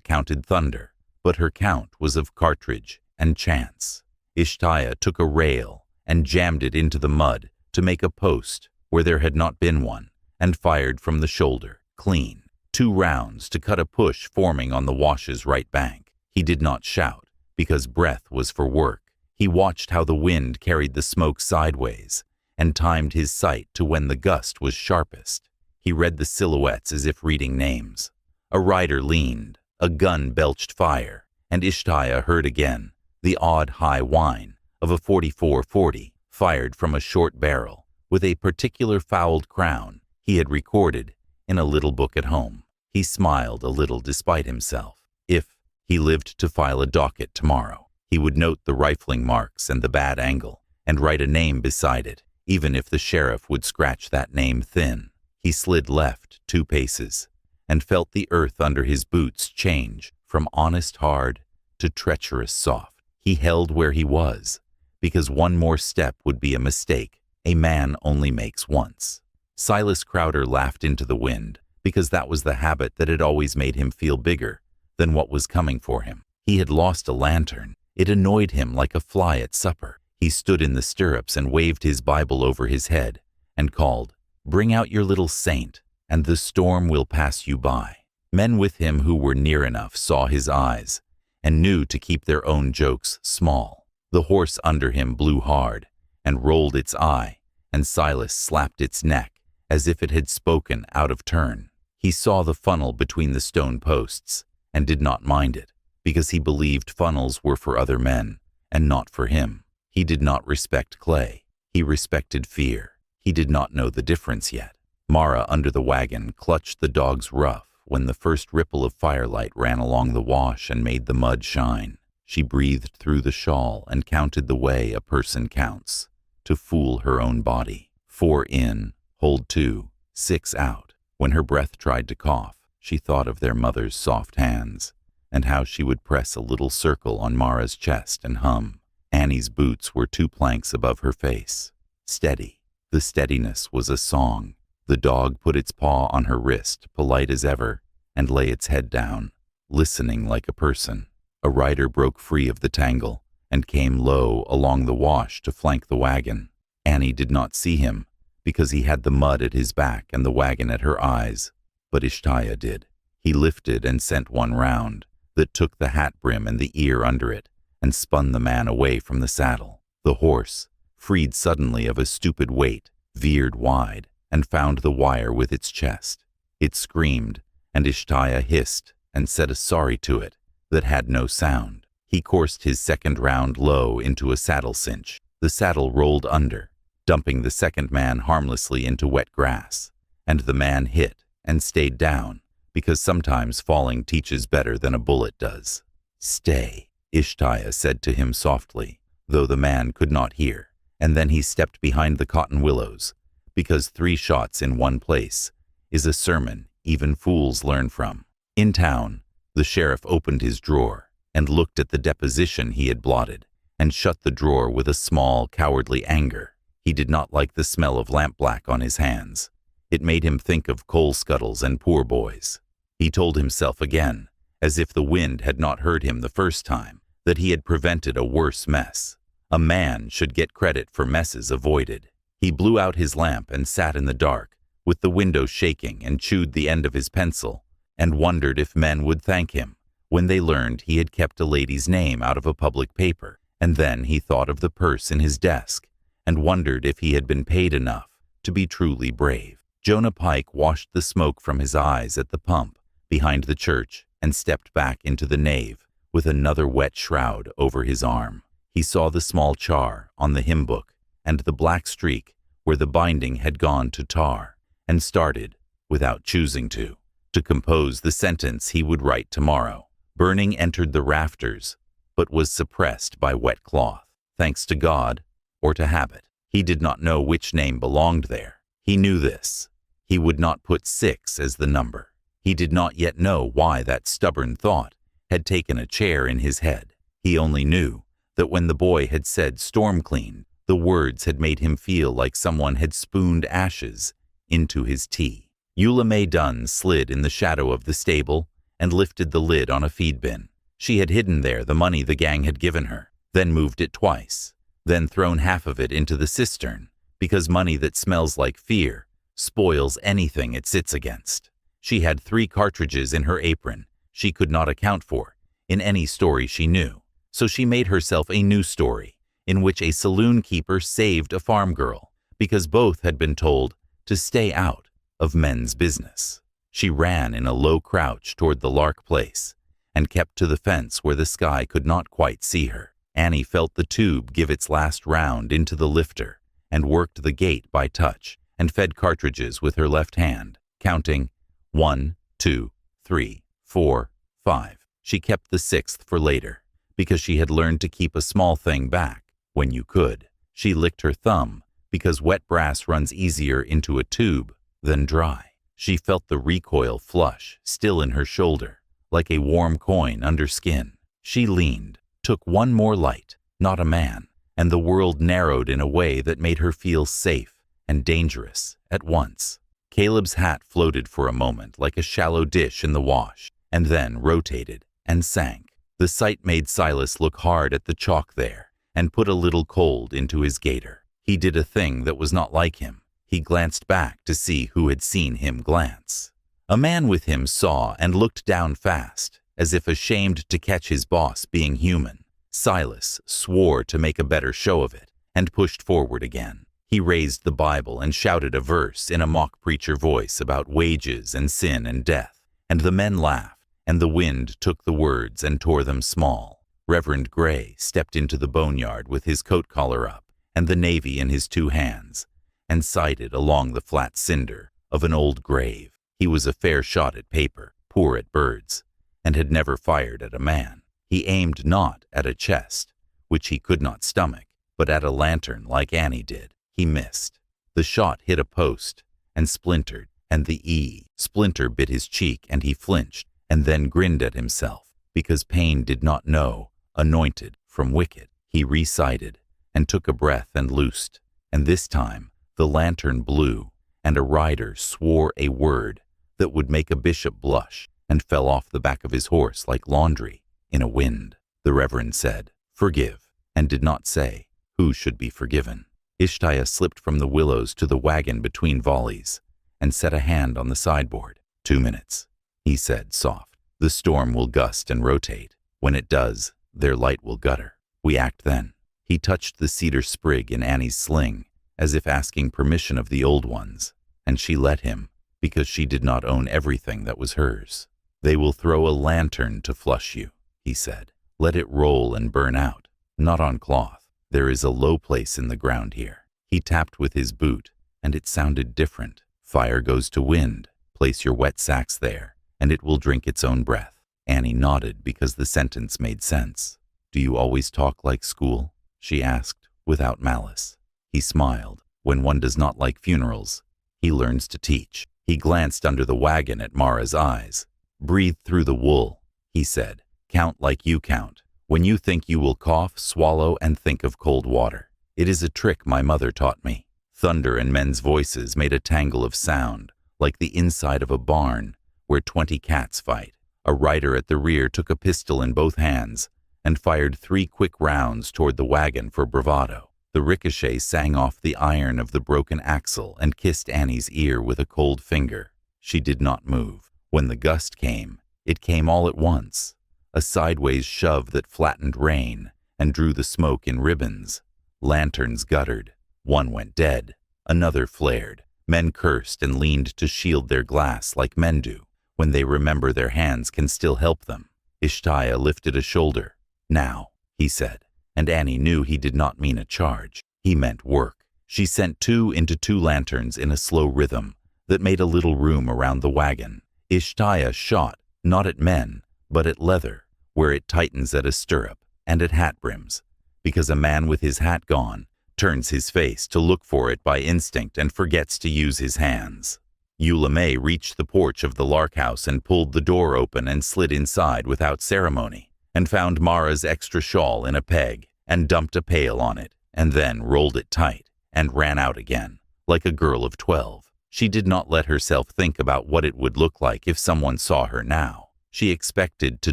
[SPEAKER 1] counted thunder, but her count was of cartridge and chance. Ishtiah took a rail and jammed it into the mud to make a post where there had not been one, and fired from the shoulder, clean. 2 rounds to cut a push forming on the wash's right bank. He did not shout, because breath was for work. He watched how the wind carried the smoke sideways, and timed his sight to when the gust was sharpest. He read the silhouettes as if reading names. A rider leaned, a gun belched fire, and Ishtiah heard again the odd high whine of a 44-40 fired from a short barrel with a particular fouled crown he had recorded in a little book at home. He smiled a little despite himself. If he lived to file a docket tomorrow, he would note the rifling marks and the bad angle, and write a name beside it, even if the sheriff would scratch that name thin. He slid left 2 paces, and felt the earth under his boots change from honest hard to treacherous soft. He held where he was, because one more step would be a mistake a man only makes once. Silas Crowder laughed into the wind, because that was the habit that had always made him feel bigger than what was coming for him. He had lost a lantern. It annoyed him like a fly at supper. He stood in the stirrups and waved his Bible over his head and called, "Bring out your little saint, and the storm will pass you by." Men with him who were near enough saw his eyes and knew to keep their own jokes small. The horse under him blew hard and rolled its eye, and Silas slapped its neck as if it had spoken out of turn. He saw the funnel between the stone posts and did not mind it, because he believed funnels were for other men and not for him. He did not respect clay. He respected fear. He did not know the difference yet. Mara under the wagon clutched the dog's ruff when the first ripple of firelight ran along the wash and made the mud shine. She breathed through the shawl and counted the way a person counts, to fool her own body. 4 in, hold 2, 6 out. When her breath tried to cough, she thought of their mother's soft hands, and how she would press a little circle on Mara's chest and hum. Annie's boots were 2 planks above her face. Steady. The steadiness was a song. The dog put its paw on her wrist, polite as ever, and lay its head down, listening like a person. A rider broke free of the tangle and came low along the wash to flank the wagon. Annie did not see him, because he had the mud at his back and the wagon at her eyes, but Ishtiah did. He lifted and sent one round that took the hat brim and the ear under it and spun the man away from the saddle. The horse, freed suddenly of a stupid weight, veered wide and found the wire with its chest. It screamed, and Ishtiah hissed and said a sorry to it that had no sound. He coursed his second round low into a saddle cinch. The saddle rolled under, dumping the second man harmlessly into wet grass, and the man hit and stayed down, because sometimes falling teaches better than a bullet does. "Stay," Ishtiah said to him softly, though the man could not hear, and then he stepped behind the cotton willows, because 3 shots in one place is a sermon even fools learn from. In town, the sheriff opened his drawer and looked at the deposition he had blotted, and shut the drawer with a small, cowardly anger. He did not like the smell of lampblack on his hands. It made him think of coal scuttles and poor boys. He told himself again, as if the wind had not heard him the first time, that he had prevented a worse mess. A man should get credit for messes avoided. He blew out his lamp and sat in the dark, with the window shaking, and chewed the end of his pencil, and wondered if men would thank him when they learned he had kept a lady's name out of a public paper. And then he thought of the purse in his desk, and wondered if he had been paid enough to be truly brave. Jonah Pike washed the smoke from his eyes at the pump behind the church and stepped back into the nave with another wet shroud over his arm. He saw the small char on the hymn book and the black streak where the binding had gone to tar, and started, without choosing to compose the sentence he would write tomorrow. Burning entered the rafters, but was suppressed by wet cloth, thanks to God or to habit. He did not know which name belonged there. He knew this. He would not put 6 as the number. He did not yet know why that stubborn thought had taken a chair in his head. He only knew that when the boy had said storm clean, the words had made him feel like someone had spooned ashes into his tea. Eula May Dunn slid in the shadow of the stable and lifted the lid on a feed bin. She had hidden there the money the gang had given her, then moved it twice, then thrown half of it into the cistern, because money that smells like fear spoils anything it sits against. She had 3 cartridges in her apron she could not account for in any story she knew, so she made herself a new story in which a saloon keeper saved a farm girl because both had been told to stay out of men's business. She ran in a low crouch toward the Lark place and kept to the fence where the sky could not quite see her. Annie felt the tube give its last round into the lifter and worked the gate by touch and fed cartridges with her left hand, counting 1, 2, 3, 4, 5. She kept the 6th for later because she had learned to keep a small thing back when you could. She licked her thumb because wet brass runs easier into a tube than dry. She felt the recoil flush still in her shoulder, like a warm coin under skin. She leaned, took one more light, not a man, and the world narrowed in a way that made her feel safe and dangerous at once. Caleb's hat floated for a moment like a shallow dish in the wash, and then rotated and sank. The sight made Silas look hard at the chalk there and put a little cold into his gaiter. He did a thing that was not like him. He glanced back to see who had seen him glance. A man with him saw and looked down fast, as if ashamed to catch his boss being human. Silas swore to make a better show of it and pushed forward again. He raised the Bible and shouted a verse in a mock preacher voice about wages and sin and death, and the men laughed, and the wind took the words and tore them small. Reverend Gray stepped into the boneyard with his coat collar up and the navy in his 2 hands, and sighted along the flat cinder of an old grave. He was a fair shot at paper, poor at birds, and had never fired at a man. He aimed not at a chest, which he could not stomach, but at a lantern like Annie did. He missed. The shot hit a post and splintered, and the splinter bit his cheek, and he flinched, and then grinned at himself, because pain did not know anointed from wicked. He recited, and took a breath and loosed, and this time the lantern blew, and a rider swore a word that would make a bishop blush, and fell off the back of his horse like laundry in a wind. The Reverend said, "Forgive," and did not say who should be forgiven. Ishtiah slipped from the willows to the wagon between volleys and set a hand on the sideboard. 2 minutes, he said, soft. The storm will gust and rotate. When it does, their light will gutter. We act then. He touched the cedar sprig in Annie's sling, as if asking permission of the old ones, and she let him, because she did not own everything that was hers. They will throw a lantern to flush you, he said. Let it roll and burn out, not on cloth. There is a low place in the ground here. He tapped with his boot, and it sounded different. Fire goes to wind. Place your wet sacks there, and it will drink its own breath. Annie nodded because the sentence made sense. Do you always talk like school? She asked, without malice. He smiled. When one does not like funerals, he learns to teach. He glanced under the wagon at Mara's eyes. Breathe through the wool, he said. Count like you count. When you think you will cough, swallow, and think of cold water. It is a trick my mother taught me. Thunder and men's voices made a tangle of sound, like the inside of a barn where 20 cats fight. A rider at the rear took a pistol in both hands and fired 3 quick rounds toward the wagon for bravado. The ricochet sang off the iron of the broken axle and kissed Annie's ear with a cold finger. She did not move. When the gust came, it came all at once. A sideways shove that flattened rain and drew the smoke in ribbons. Lanterns guttered. One went dead. Another flared. Men cursed and leaned to shield their glass like men do when they remember their hands can still help them. Ishtiah lifted a shoulder. Now, he said, and Annie knew he did not mean a charge. He meant work. She sent 2 into 2 lanterns in a slow rhythm that made a little room around the wagon. Ishtiah shot, not at men, but at leather, where it tightens at a stirrup, and at hat brims, because a man with his hat gone turns his face to look for it by instinct and forgets to use his hands. Eula May reached the porch of the Lark House and pulled the door open and slid inside without ceremony, and found Mara's extra shawl in a peg, and dumped a pail on it, and then rolled it tight, and ran out again, like a girl of 12. She did not let herself think about what it would look like if someone saw her now. She expected to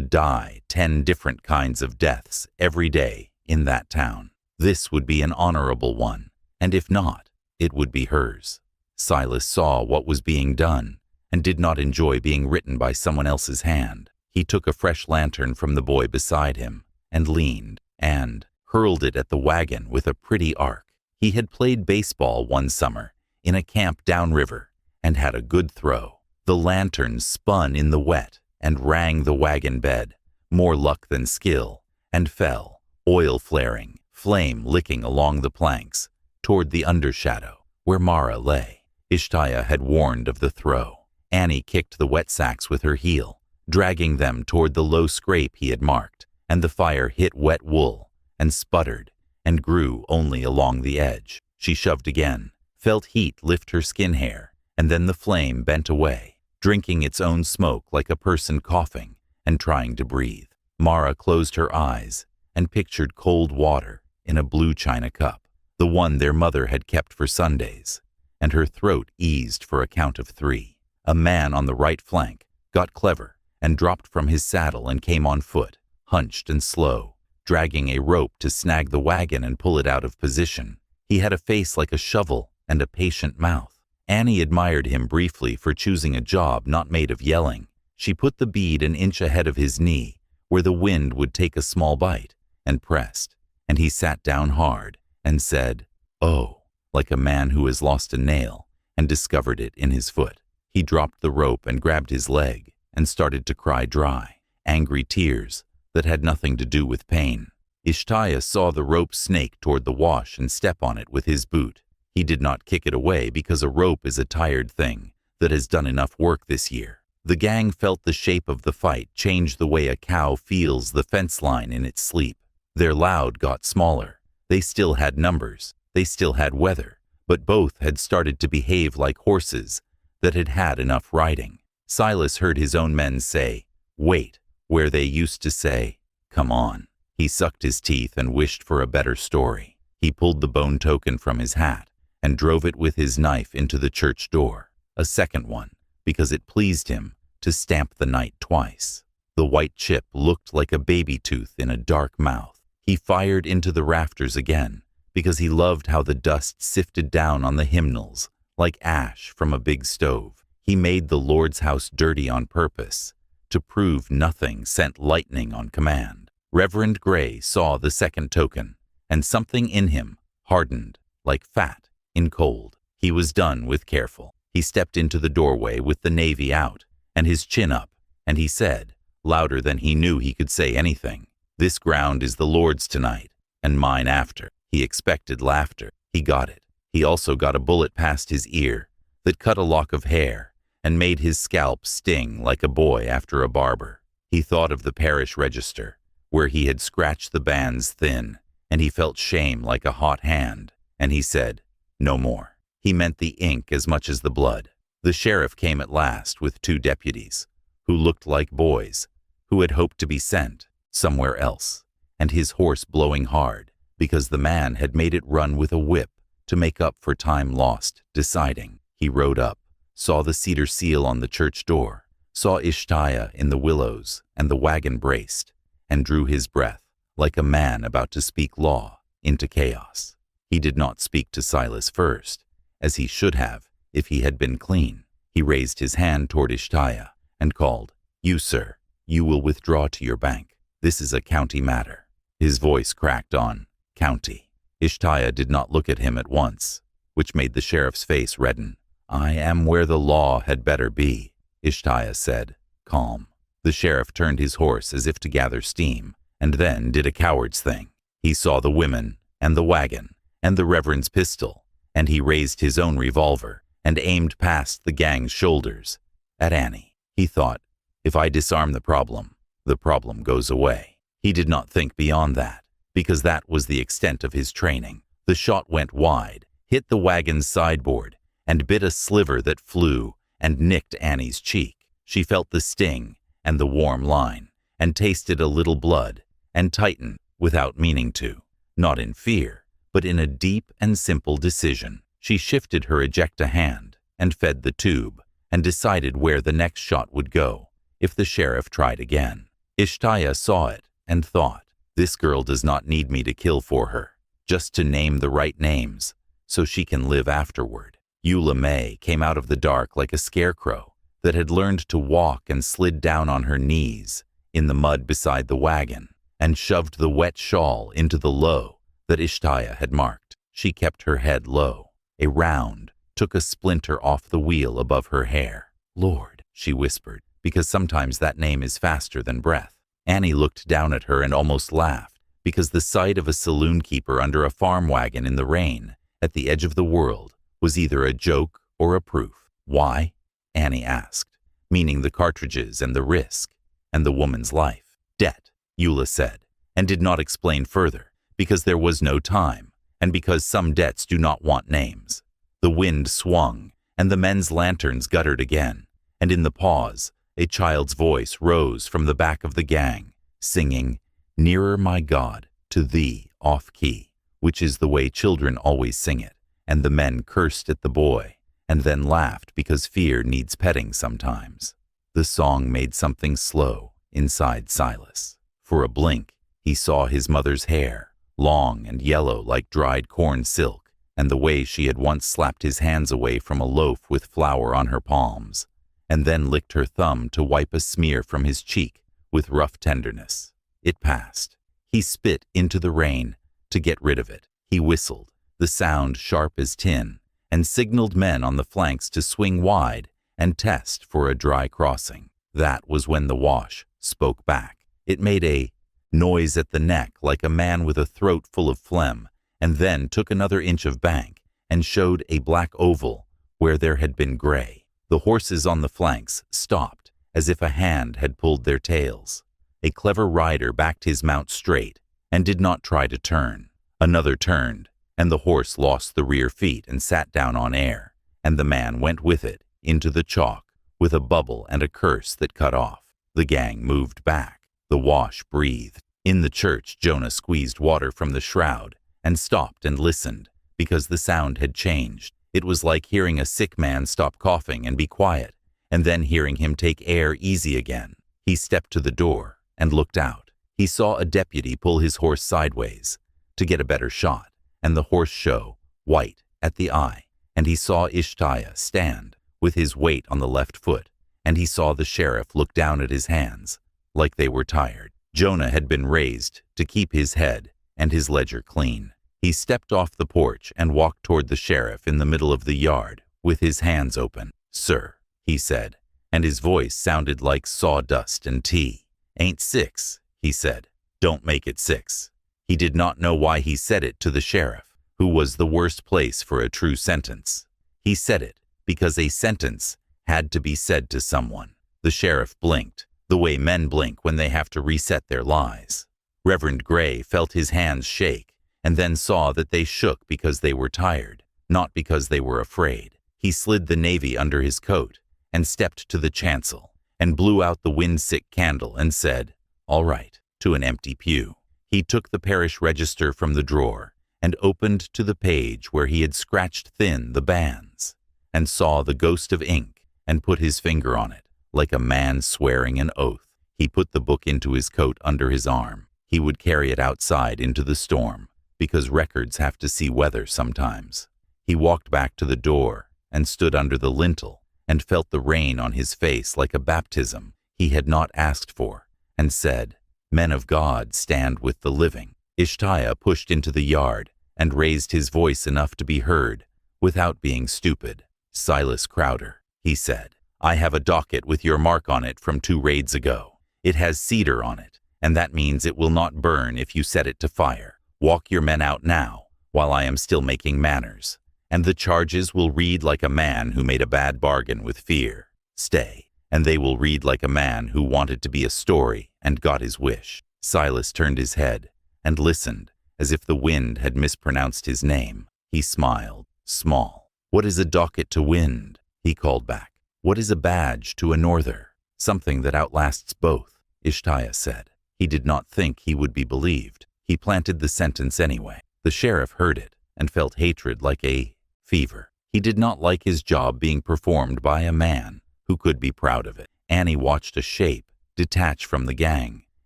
[SPEAKER 1] die 10 different kinds of deaths every day in that town. This would be an honorable one, and if not, it would be hers. Silas saw what was being done and did not enjoy being written by someone else's hand. He took a fresh lantern from the boy beside him and leaned and hurled it at the wagon with a pretty arc. He had played baseball one summer in a camp downriver and had a good throw. The lantern spun in the wet and rang the wagon bed, more luck than skill, and fell, oil flaring, flame licking along the planks, toward the undershadow where Mara lay. Ishtiah had warned of the throw. Annie kicked the wet sacks with her heel, dragging them toward the low scrape he had marked, and the fire hit wet wool and sputtered and grew only along the edge. She shoved again, felt heat lift her skin hair, and then the flame bent away, drinking its own smoke like a person coughing and trying to breathe. Mara closed her eyes and pictured cold water in a blue china cup, the one their mother had kept for Sundays, and her throat eased for a count of 3. A man on the right flank got clever and dropped from his saddle and came on foot, hunched and slow, dragging a rope to snag the wagon and pull it out of position. He had a face like a shovel and a patient mouth. Annie admired him briefly for choosing a job not made of yelling. She put the bead an inch ahead of his knee, where the wind would take a small bite, and pressed, and he sat down hard and said, "Oh," like a man who has lost a nail and discovered it in his foot. He dropped the rope and grabbed his leg and started to cry dry, angry tears that had nothing to do with pain. Ishtiah saw the rope snake toward the wash and step on it with his boot. He did not kick it away because a rope is a tired thing that has done enough work this year. The gang felt the shape of the fight change the way a cow feels the fence line in its sleep. Their loud got smaller. They still had numbers. They still had weather. But both had started to behave like horses that had had enough riding. Silas heard his own men say, "Wait," where they used to say, "Come on." He sucked his teeth and wished for a better story. He pulled the bone token from his hat and drove it with his knife into the church door, a second one, because it pleased him to stamp the night twice. The white chip looked like a baby tooth in a dark mouth. He fired into the rafters again, because he loved how the dust sifted down on the hymnals, like ash from a big stove. He made the Lord's house dirty on purpose, to prove nothing sent lightning on command. Reverend Gray saw the second token, and something in him hardened, like fat, in cold. He was done with careful. He stepped into the doorway with the navy out, and his chin up, and he said, louder than he knew he could say anything, "This ground is the Lord's tonight, and mine after." He expected laughter. He got it. He also got a bullet past his ear that cut a lock of hair and made his scalp sting like a boy after a barber. He thought of the parish register, where he had scratched the bands thin, and he felt shame like a hot hand, and he said, "No more." He meant the ink as much as the blood. The sheriff came at last with 2 deputies, who looked like boys, who had hoped to be sent somewhere else, and his horse blowing hard, because the man had made it run with a whip to make up for time lost deciding. He rode up, saw the cedar seal on the church door, saw Ishtiah in the willows and the wagon braced, and drew his breath, like a man about to speak law into chaos. He did not speak to Silas first, as he should have if he had been clean. He raised his hand toward Ishtiah and called, "You, sir, you will withdraw to your bank. This is a county matter." His voice cracked on county. Ishtiah did not look at him at once, which made the sheriff's face redden. "I am where the law had better be," Ishtiah said, calm. The sheriff turned his horse as if to gather steam, and then did a coward's thing. He saw the women, and the wagon, and the reverend's pistol, and he raised his own revolver and aimed past the gang's shoulders at Annie. He thought, if I disarm the problem goes away. He did not think beyond that, because that was the extent of his training. The shot went wide, hit the wagon's sideboard, and bit a sliver that flew and nicked Annie's cheek. She felt the sting and the warm line, and tasted a little blood, and tightened without meaning to, not in fear, but in a deep and simple decision. She shifted her ejecta hand and fed the tube, and decided where the next shot would go if the sheriff tried again. Ishtaya saw it and thought, this girl does not need me to kill for her, just to name the right names so she can live afterward. Eula May came out of the dark like a scarecrow that had learned to walk and slid down on her knees in the mud beside the wagon and shoved the wet shawl into the low that Ishtaya had marked. She kept her head low. A round took a splinter off the wheel above her hair. Lord, she whispered, because sometimes that name is faster than breath. Annie looked down at her and almost laughed, because the sight of a saloon keeper under a farm wagon in the rain at the edge of the world was either a joke or a proof. Why? Annie asked, meaning the cartridges and the risk and the woman's life. Debt, Eula said, and did not explain further, because there was no time, and because some debts do not want names. The wind swung, and the men's lanterns guttered again, and in the pause, a child's voice rose from the back of the gang, singing, "Nearer, my God, to thee, off-key," which is the way children always sing it, and the men cursed at the boy, and then laughed because fear needs petting sometimes. The song made something slow inside Silas. For a blink, he saw his mother's hair, long and yellow like dried corn silk, and the way she had once slapped his hands away from a loaf with flour on her palms, and then licked her thumb to wipe a smear from his cheek with rough tenderness. It passed. He spit into the rain to get rid of it. He whistled, the sound sharp as tin, and signaled men on the flanks to swing wide and test for a dry crossing. That was when the wash spoke back. It made a noise at the neck like a man with a throat full of phlegm, and then took another inch of bank and showed a black oval where there had been gray. The horses on the flanks stopped as if a hand had pulled their tails. A clever rider backed his mount straight and did not try to turn. Another turned, and the horse lost the rear feet and sat down on air, and the man went with it into the chalk with a bubble and a curse that cut off. The gang moved back. The wash breathed. In the church, Jonah squeezed water from the shroud and stopped and listened, because the sound had changed. It was like hearing a sick man stop coughing and be quiet, and then hearing him take air easy again. He stepped to the door and looked out. He saw a deputy pull his horse sideways to get a better shot, and the horse show white at the eye, and he saw Ishtaya stand with his weight on the left foot, and he saw the sheriff look down at his hands like they were tired. Jonah had been raised to keep his head and his ledger clean. He stepped off the porch and walked toward the sheriff in the middle of the yard with his hands open. "Sir," he said, and his voice sounded like sawdust and tea. "Ain't 6, he said. "Don't make it 6. He did not know why he said it to the sheriff, who was the worst place for a true sentence. He said it because a sentence had to be said to someone. The sheriff blinked, the way men blink when they have to reset their lies. Reverend Gray felt his hands shake, and then saw that they shook because they were tired, not because they were afraid. He slid the navy under his coat and stepped to the chancel and blew out the wind-sick candle and said, "All right," to an empty pew. He took the parish register from the drawer and opened to the page where he had scratched thin the banns, and saw the ghost of ink and put his finger on it, like a man swearing an oath. He put the book into his coat under his arm. He would carry it outside into the storm, because records have to see weather sometimes. He walked back to the door and stood under the lintel and felt the rain on his face like a baptism he had not asked for, and said, "Men of God, stand with the living." Ishtaya pushed into the yard and raised his voice enough to be heard without being stupid. "Silas Crowder," he said, "I have a docket with your mark on it from 2 raids ago. It has cedar on it, and that means it will not burn if you set it to fire. Walk your men out now, while I am still making manners, and the charges will read like a man who made a bad bargain with fear. Stay, and they will read like a man who wanted to be a story and got his wish." Silas turned his head and listened, as if the wind had mispronounced his name. He smiled. "Small. What is a docket to wind?" he called back. "What is a badge to a norther?" "Something that outlasts both," Ishtaya said. He did not think he would be believed. He planted the sentence anyway. The sheriff heard it and felt hatred like a fever. He did not like his job being performed by a man who could be proud of it. Annie watched a shape detach from the gang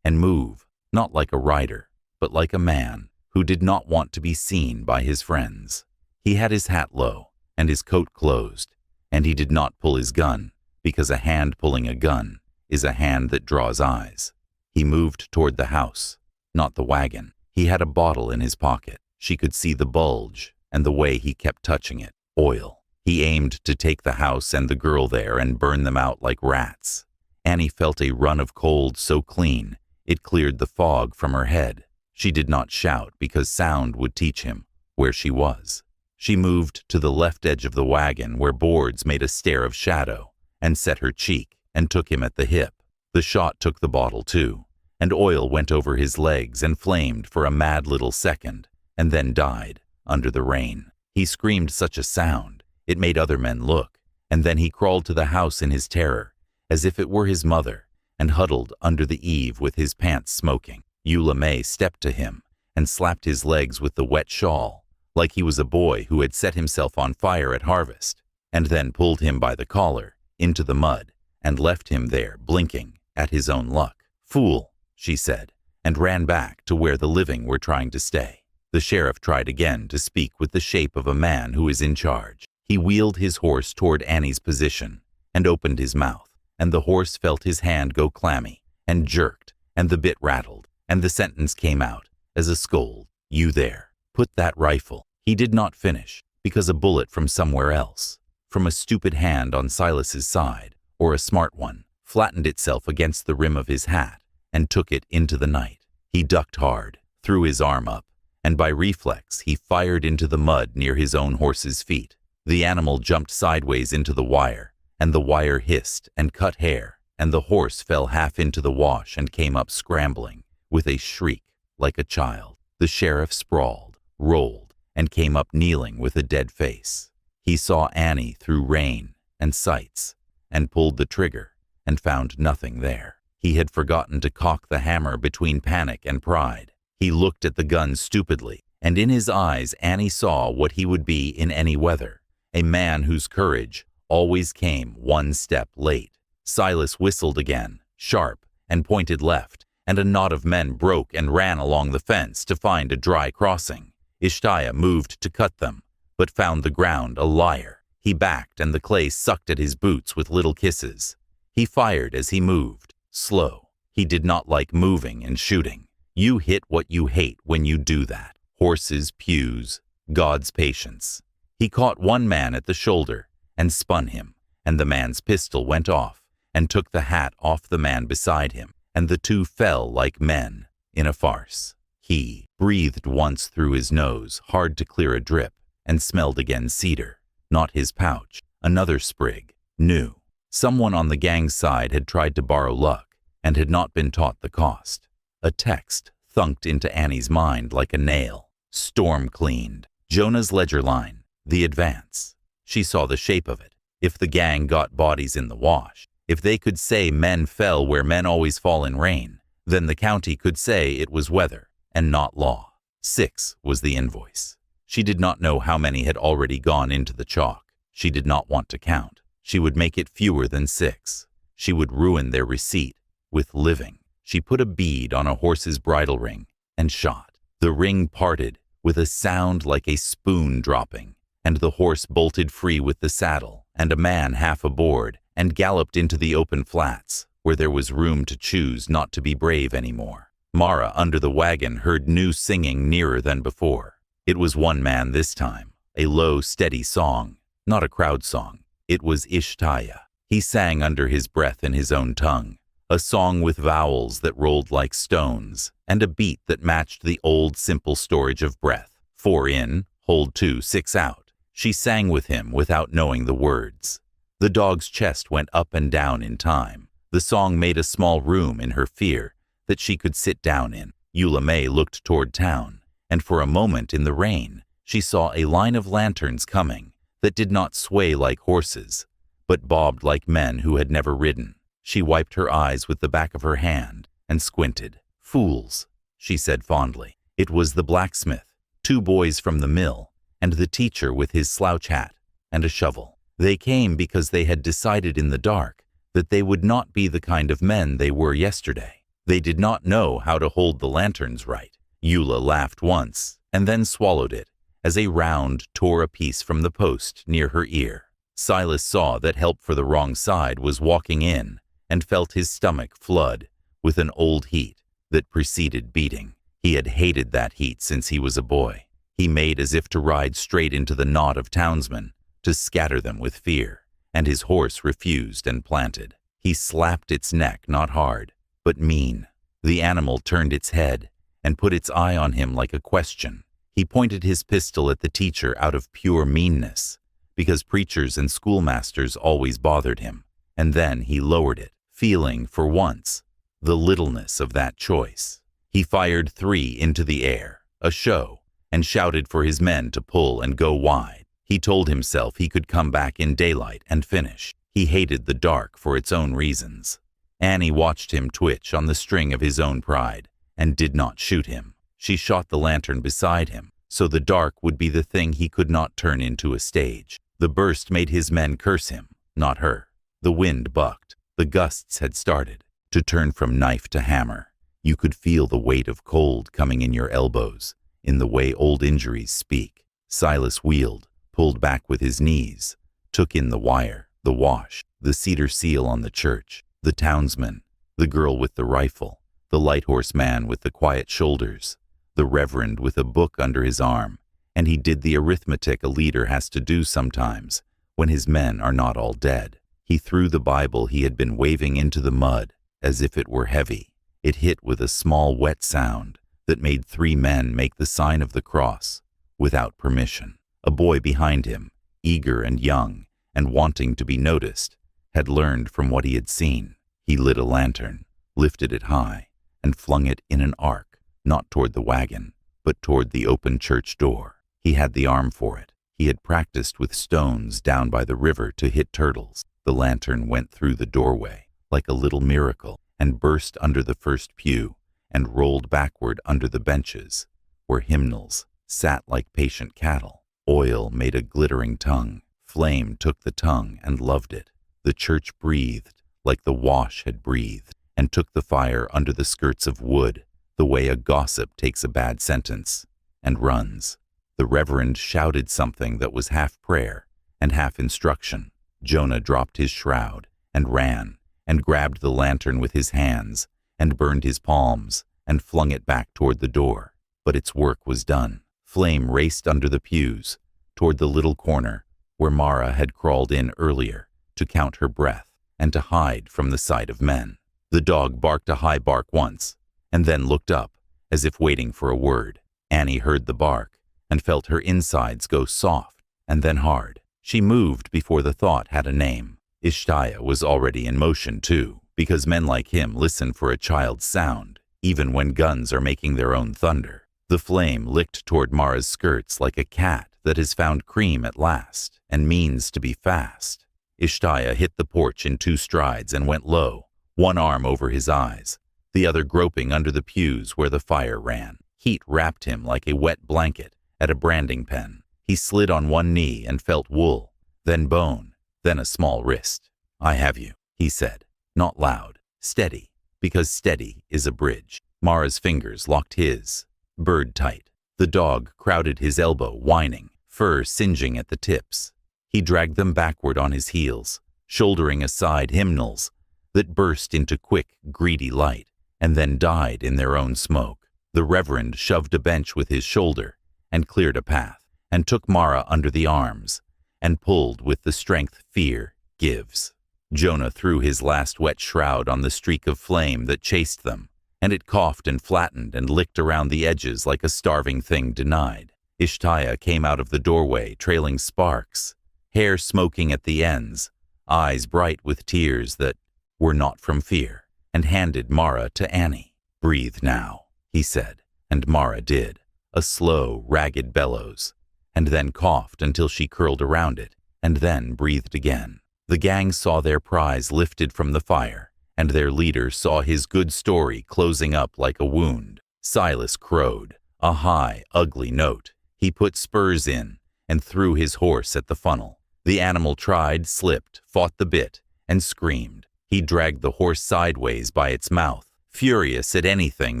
[SPEAKER 1] and move, not like a rider, but like a man who did not want to be seen by his friends. He had his hat low and his coat closed, and he did not pull his gun, because a hand pulling a gun is a hand that draws eyes. He moved toward the house, not the wagon. He had a bottle in his pocket. She could see the bulge and the way he kept touching it. Oil. He aimed to take the house and the girl there and burn them out like rats. Annie felt a run of cold so clean it cleared the fog from her head. She did not shout because sound would teach him where she was. She moved to the left edge of the wagon where boards made a stare of shadow and set her cheek and took him at the hip. The shot took the bottle too, and oil went over his legs and flamed for a mad little second and then died under the rain. He screamed such a sound, it made other men look, and then he crawled to the house in his terror, as if it were his mother, and huddled under the eave with his pants smoking. Eula May stepped to him and slapped his legs with the wet shawl, like he was a boy who had set himself on fire at harvest, and then pulled him by the collar into the mud and left him there blinking at his own luck. "Fool," she said, and ran back to where the living were trying to stay. The sheriff tried again to speak with the shape of a man who is in charge. He wheeled his horse toward Annie's position and opened his mouth, and the horse felt his hand go clammy and jerked, and the bit rattled, and the sentence came out as a scold. "You there. Put that rifle." He did not finish, because a bullet from somewhere else, from a stupid hand on Silas's side, or a smart one, flattened itself against the rim of his hat and took it into the night. He ducked hard, threw his arm up, and by reflex he fired into the mud near his own horse's feet. The animal jumped sideways into the wire, and the wire hissed and cut hair, and the horse fell half into the wash and came up scrambling, with a shriek like a child. The sheriff sprawled, rolled, and came up kneeling with a dead face. He saw Annie through rain and sights, and pulled the trigger, and found nothing there. He had forgotten to cock the hammer between panic and pride. He looked at the gun stupidly, and in his eyes Annie saw what he would be in any weather, a man whose courage always came one step late. Silas whistled again, sharp, and pointed left, and a knot of men broke and ran along the fence to find a dry crossing. Ishtiah moved to cut them, but found the ground a liar. He backed, and the clay sucked at his boots with little kisses. He fired as he moved, slow. He did not like moving and shooting. You hit what you hate when you do that. Horses, pews, God's patience. He caught one man at the shoulder and spun him, and the man's pistol went off and took the hat off the man beside him, and the two fell like men in a farce. He breathed once through his nose, hard to clear a drip, and smelled again cedar, not his pouch, another sprig, new. Someone on the gang's side had tried to borrow luck and had not been taught the cost. A text thunked into Annie's mind like a nail. Storm cleaned. Jonah's ledger line. The advance. She saw the shape of it. If the gang got bodies in the wash, if they could say men fell where men always fall in rain, then the county could say it was weather and not law. 6 was the invoice. She did not know how many had already gone into the chalk. She did not want to count. She would make it fewer than 6. She would ruin their receipt with living. She put a bead on a horse's bridle ring and shot. The ring parted with a sound like a spoon dropping, and the horse bolted free with the saddle and a man half aboard and galloped into the open flats, where there was room to choose not to be brave anymore. Mara under the wagon heard new singing nearer than before. It was one man this time, a low, steady song, not a crowd song. It was Ishtiah. He sang under his breath in his own tongue, a song with vowels that rolled like stones, and a beat that matched the old simple storage of breath. 4 in, hold 2, 6 out. She sang with him without knowing the words. The dog's chest went up and down in time. The song made a small room in her fear that she could sit down in. Eula May looked toward town, and for a moment in the rain, she saw a line of lanterns coming that did not sway like horses, but bobbed like men who had never ridden. She wiped her eyes with the back of her hand and squinted. "Fools," she said fondly. It was the blacksmith, 2 boys from the mill, and the teacher with his slouch hat. and a shovel. They came because they had decided in the dark that they would not be the kind of men they were yesterday. They did not know how to hold the lanterns right. Eula laughed once and then swallowed it as a round tore a piece from the post near her ear. Silas saw that help for the wrong side was walking in and felt his stomach flood with an old heat that preceded beating. He had hated that heat since he was a boy. He made as if to ride straight into the knot of townsmen, to scatter them with fear, and his horse refused and planted. He slapped its neck not hard, but mean. The animal turned its head and put its eye on him like a question. He pointed his pistol at the teacher out of pure meanness, because preachers and schoolmasters always bothered him, and then he lowered it, feeling, for once, the littleness of that choice. He fired 3 into the air, a show, and shouted for his men to pull and go wide. He told himself he could come back in daylight and finish. He hated the dark for its own reasons. Annie watched him twitch on the string of his own pride, and did not shoot him. She shot the lantern beside him, so the dark would be the thing he could not turn into a stage. The burst made his men curse him, not her. The wind bucked. The gusts had started to turn from knife to hammer. You could feel the weight of cold coming in your elbows, in the way old injuries speak. Silas wheeled, pulled back with his knees, took in the wire, the wash, the cedar seal on the church, the townsman, the girl with the rifle, the light horse man with the quiet shoulders, the reverend with a book under his arm, and he did the arithmetic a leader has to do sometimes when his men are not all dead. He threw the Bible he had been waving into the mud as if it were heavy. It hit with a small wet sound that made 3 men make the sign of the cross without permission. A boy behind him, eager and young and wanting to be noticed, had learned from what he had seen. He lit a lantern, lifted it high, and flung it in an arc, not toward the wagon, but toward the open church door. He had the arm for it. He had practiced with stones down by the river to hit turtles. The lantern went through the doorway like a little miracle and burst under the first pew and rolled backward under the benches, where hymnals sat like patient cattle. Oil made a glittering tongue. Flame took the tongue and loved it. The church breathed like the wash had breathed, and took the fire under the skirts of wood, the way a gossip takes a bad sentence, and runs. The reverend shouted something that was half prayer and half instruction. Jonah dropped his shroud and ran, and grabbed the lantern with his hands, and burned his palms, and flung it back toward the door. But its work was done. Flame raced under the pews, toward the little corner where Mara had crawled in earlier to count her breath and to hide from the sight of men. The dog barked a high bark once, and then looked up, as if waiting for a word. Annie heard the bark, and felt her insides go soft and then hard. She moved before the thought had a name. Ishtiah was already in motion too, because men like him listen for a child's sound, even when guns are making their own thunder. The flame licked toward Mara's skirts like a cat that has found cream at last and means to be fast. Ishtiah hit the porch in 2 strides and went low, one arm over his eyes, the other groping under the pews where the fire ran. Heat wrapped him like a wet blanket at a branding pen. He slid on one knee and felt wool, then bone, then a small wrist. "I have you," he said, not loud, steady, because steady is a bridge. Mara's fingers locked his, bird tight. The dog crowded his elbow, whining, fur singeing at the tips. He dragged them backward on his heels, shouldering aside hymnals that burst into quick, greedy light and then died in their own smoke. The reverend shoved a bench with his shoulder and cleared a path, and took Mara under the arms and pulled with the strength fear gives. Jonah threw his last wet shroud on the streak of flame that chased them, and it coughed and flattened and licked around the edges like a starving thing denied. Ishtiah came out of the doorway trailing sparks, hair smoking at the ends, eyes bright with tears that were not from fear, and handed Mara to Annie. "Breathe now," he said, and Mara did, a slow, ragged bellows, and then coughed until she curled around it, and then breathed again. The gang saw their prize lifted from the fire, and their leader saw his good story closing up like a wound. Silas crowed, a high, ugly note. He put spurs in and threw his horse at the funnel. The animal tried, slipped, fought the bit, and screamed. He dragged the horse sideways by its mouth, furious at anything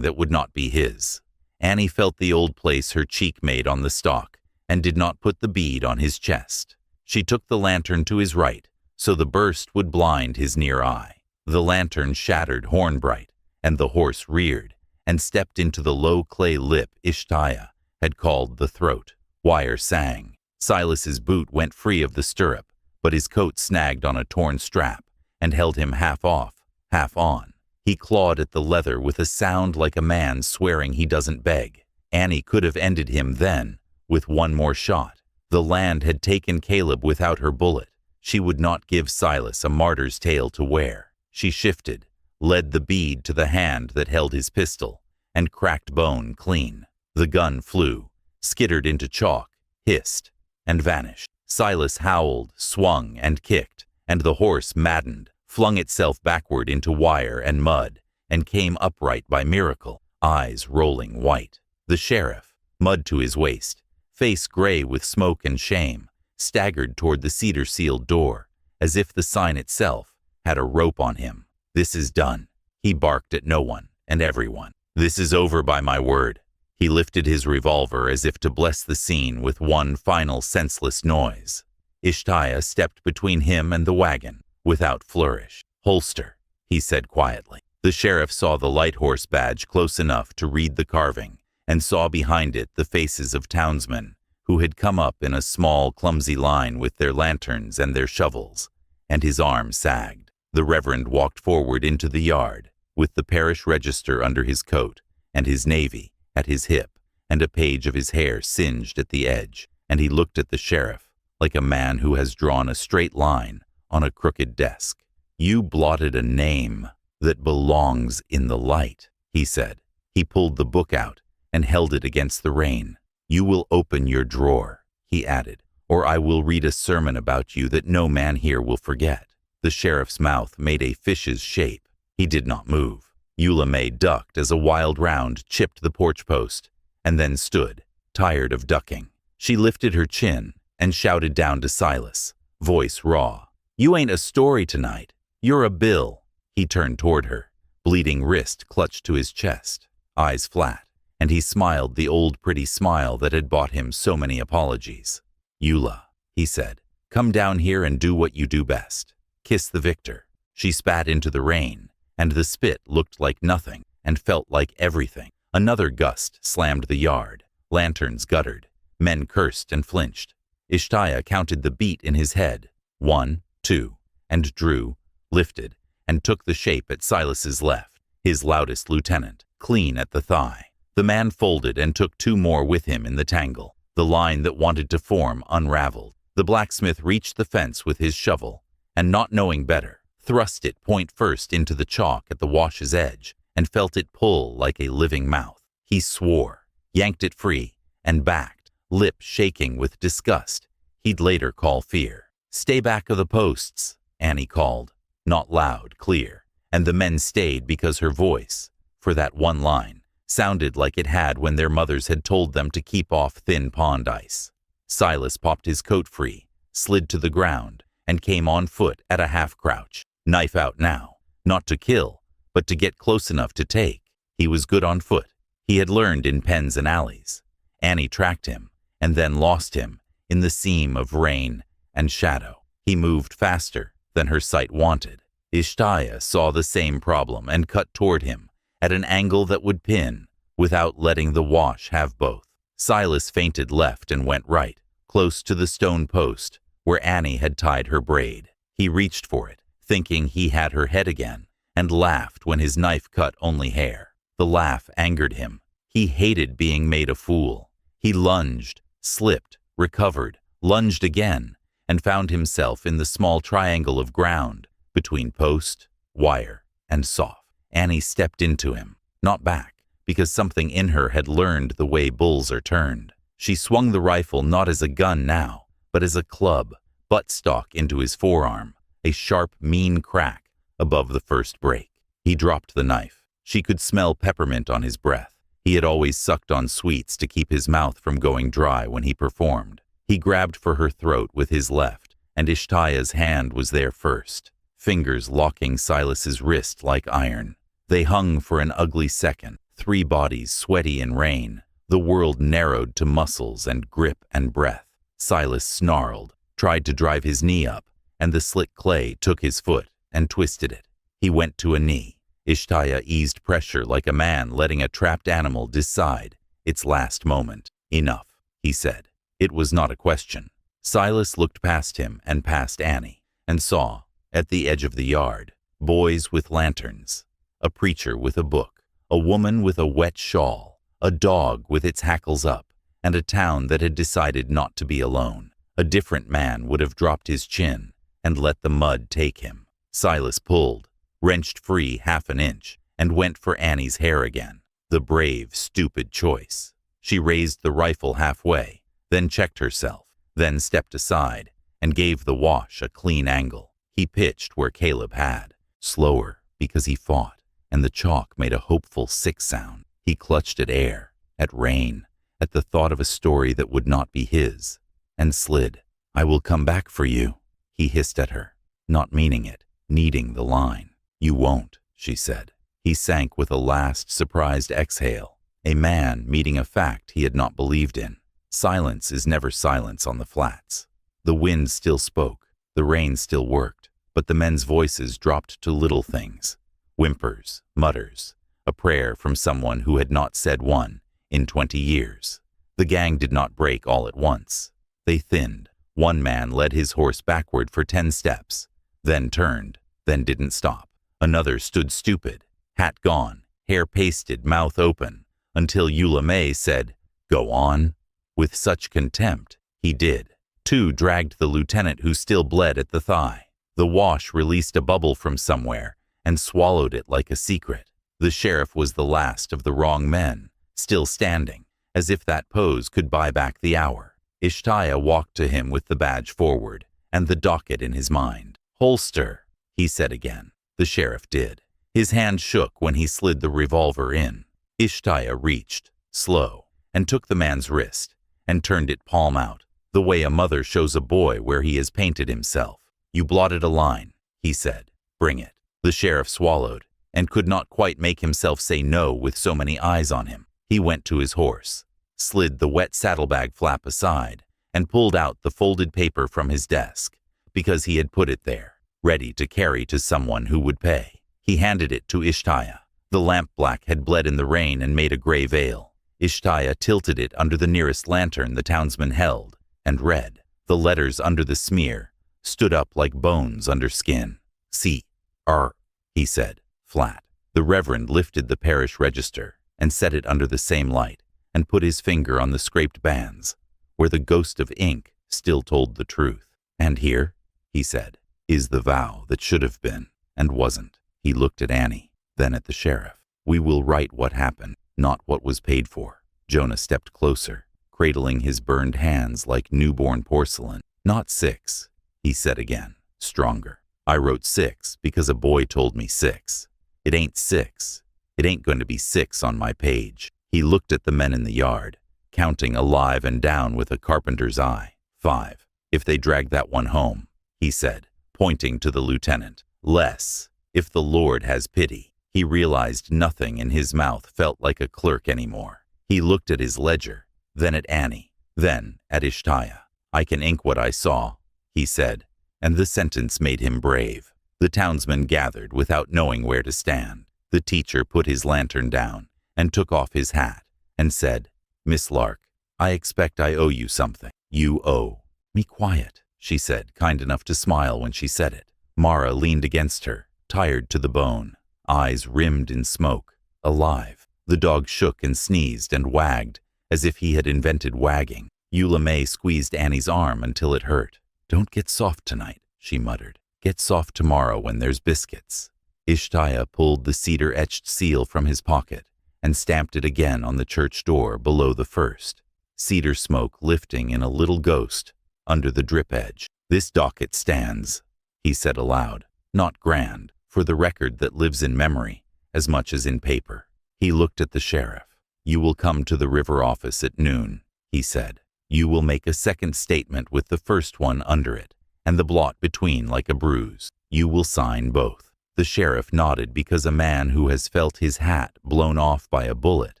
[SPEAKER 1] that would not be his. Annie felt the old place her cheek made on the stalk, and did not put the bead on his chest. She took the lantern to his right, so the burst would blind his near eye. The lantern shattered horn-bright, and the horse reared, and stepped into the low clay lip Ishtiah had called the throat. Wire sang. Silas's boot went free of the stirrup, but his coat snagged on a torn strap, and held him half off, half on. He clawed at the leather with a sound like a man swearing he doesn't beg. Annie could have ended him then, with one more shot. The land had taken Caleb without her bullet. She would not give Silas a martyr's tale to wear. She shifted, led the bead to the hand that held his pistol, and cracked bone clean. The gun flew, skittered into chalk, hissed, and vanished. Silas howled, swung, and kicked, and the horse, maddened, flung itself backward into wire and mud, and came upright by miracle, eyes rolling white. The sheriff, mud to his waist, face gray with smoke and shame, staggered toward the cedar-sealed door, as if the sign itself had a rope on him. "This is done." He barked at no one and everyone. "This is over by my word." He lifted his revolver as if to bless the scene with one final senseless noise. Ishtiah stepped between him and the wagon, without flourish. "Holster," he said quietly. The sheriff saw the light horse badge close enough to read the carving, and saw behind it the faces of townsmen who had come up in a small, clumsy line with their lanterns and their shovels, and his arm sagged. The reverend walked forward into the yard, with the parish register under his coat, and his navy at his hip, and a page of his hair singed at the edge, and he looked at the sheriff like a man who has drawn a straight line on a crooked desk. "You blotted a name that belongs in the light," he said. He pulled the book out and held it against the rain. "You will open your drawer," he added, "or I will read a sermon about you that no man here will forget." The sheriff's mouth made a fish's shape. He did not move. Eula May ducked as a wild round chipped the porch post, and then stood, tired of ducking. She lifted her chin and shouted down to Silas, voice raw. "You ain't a story tonight. You're a bill." He turned toward her, bleeding wrist clutched to his chest, eyes flat, and he smiled the old pretty smile that had bought him so many apologies. "Eula," he said, "come down here and do what you do best. Kiss the victor." She spat into the rain, and the spit looked like nothing and felt like everything. Another gust slammed the yard. Lanterns guttered. Men cursed and flinched. Ishtiah counted the beat in his head. 1, 2, and drew, lifted, and took the shape at Silas's left, his loudest lieutenant, clean at the thigh. The man folded and took 2 more with him in the tangle. The line that wanted to form unraveled. The blacksmith reached the fence with his shovel, and not knowing better, thrust it point first into the chalk at the wash's edge, and felt it pull like a living mouth. He swore, yanked it free, and backed, lip shaking with disgust he'd later call fear. "Stay back of the posts," Annie called, not loud, clear, and the men stayed because her voice, for that one line, sounded like it had when their mothers had told them to keep off thin pond ice. Silas popped his coat free, slid to the ground, and came on foot at a half-crouch, knife out now, not to kill, but to get close enough to take. He was good on foot. He had learned in pens and alleys. Annie tracked him, and then lost him in the seam of rain and shadow. He moved faster than her sight wanted. Ishtiah saw the same problem and cut toward him at an angle that would pin, without letting the wash have both. Silas feinted left and went right, close to the stone post where Annie had tied her braid. He reached for it, thinking he had her head again, and laughed when his knife cut only hair. The laugh angered him. He hated being made a fool. He lunged, slipped, recovered, lunged again, and found himself in the small triangle of ground between post, wire, and soft. Annie stepped into him, not back, because something in her had learned the way bulls are turned. She swung the rifle not as a gun now, but as a club, buttstock into his forearm, a sharp, mean crack above the first break. He dropped the knife. She could smell peppermint on his breath. He had always sucked on sweets to keep his mouth from going dry when he performed. He grabbed for her throat with his left and Ishtaya's hand was there first, fingers locking Silas's wrist like iron. They hung for an ugly second, 3 bodies sweaty in rain, the world narrowed to muscles and grip and breath. Silas snarled, tried to drive his knee up, and the slick clay took his foot and twisted it. He went to a knee. Ishtaya eased pressure like a man letting a trapped animal decide its last moment. Enough, he said. It was not a question. Silas looked past him and past Annie, and saw, at the edge of the yard, boys with lanterns, a preacher with a book, a woman with a wet shawl, a dog with its hackles up, and a town that had decided not to be alone. A different man would have dropped his chin and let the mud take him. Silas pulled, wrenched free 1/2 inch, and went for Annie's hair again. The brave, stupid choice. She raised the rifle halfway, then checked herself, then stepped aside, and gave the wash a clean angle. He pitched where Caleb had, slower because he fought, and the chalk made a hopeful sick sound. He clutched at air, at rain, at the thought of a story that would not be his, and slid. "I will come back for you," he hissed at her, not meaning it, needing the line. "You won't," she said. He sank with a last surprised exhale, a man meeting a fact he had not believed in. Silence is never silence on the flats. The wind still spoke, the rain still worked, but the men's voices dropped to little things. Whimpers, mutters, a prayer from someone who had not said one in 20 years. The gang did not break all at once. They thinned. One man led his horse backward for 10 steps, then turned, then didn't stop. Another stood stupid, hat gone, hair pasted, mouth open, until Eula May said, "Go on." With such contempt, he did. 2 dragged the lieutenant who still bled at the thigh. The wash released a bubble from somewhere and swallowed it like a secret. The sheriff was the last of the wrong men, still standing, as if that pose could buy back the hour. Ishtaya walked to him with the badge forward and the docket in his mind. "Holster," he said again. The sheriff did. His hand shook when he slid the revolver in. Ishtaya reached, slow, and took the man's wrist and turned it palm out, the way a mother shows a boy where he has painted himself. "You blotted a line," he said. "Bring it." The sheriff swallowed and could not quite make himself say no with so many eyes on him. He went to his horse, slid the wet saddlebag flap aside, and pulled out the folded paper from his desk, because he had put it there, ready to carry to someone who would pay. He handed it to Ishtaya. The lampblack had bled in the rain and made a gray veil. Ishtaya tilted it under the nearest lantern the townsman held, and read. The letters under the smear stood up like bones under skin. "C.R." he said, flat. The reverend lifted the parish register and set it under the same light, and put his finger on the scraped bands, where the ghost of ink still told the truth. "And here," he said, "is the vow that should have been, and wasn't." He looked at Annie, then at the sheriff. "We will write what happened, not what was paid for." Jonah stepped closer, cradling his burned hands like newborn porcelain. "Not 6, he said again, stronger. "I wrote 6 because a boy told me 6. It ain't 6. It ain't going to be 6 on my page." He looked at the men in the yard, counting alive and down with a carpenter's eye. 5. "If they drag that one home," he said, pointing to the lieutenant. "Less, if the Lord has pity." He realized nothing in his mouth felt like a clerk anymore. He looked at his ledger, then at Annie, then at Ishtaya. "I can ink what I saw," he said, and the sentence made him brave. The townsmen gathered without knowing where to stand. The teacher put his lantern down and took off his hat and said, "Miss Lark, I expect I owe you something." "You owe me quiet," she said, kind enough to smile when she said it. Mara leaned against her, tired to the bone, eyes rimmed in smoke, alive. The dog shook and sneezed and wagged as if he had invented wagging. Eula May squeezed Annie's arm until it hurt. "Don't get soft tonight," she muttered. "Get soft tomorrow when there's biscuits." Ishtaya pulled the cedar-etched seal from his pocket and stamped it again on the church door below the first, cedar smoke lifting in a little ghost under the drip edge. "This docket stands," he said aloud, "not grand, for the record that lives in memory as much as in paper." He looked at the sheriff. "You will come to the river office at noon," he said. "You will make a second statement with the first one under it, and the blot between like a bruise. You will sign both. The sheriff nodded because a man who has felt his hat blown off by a bullet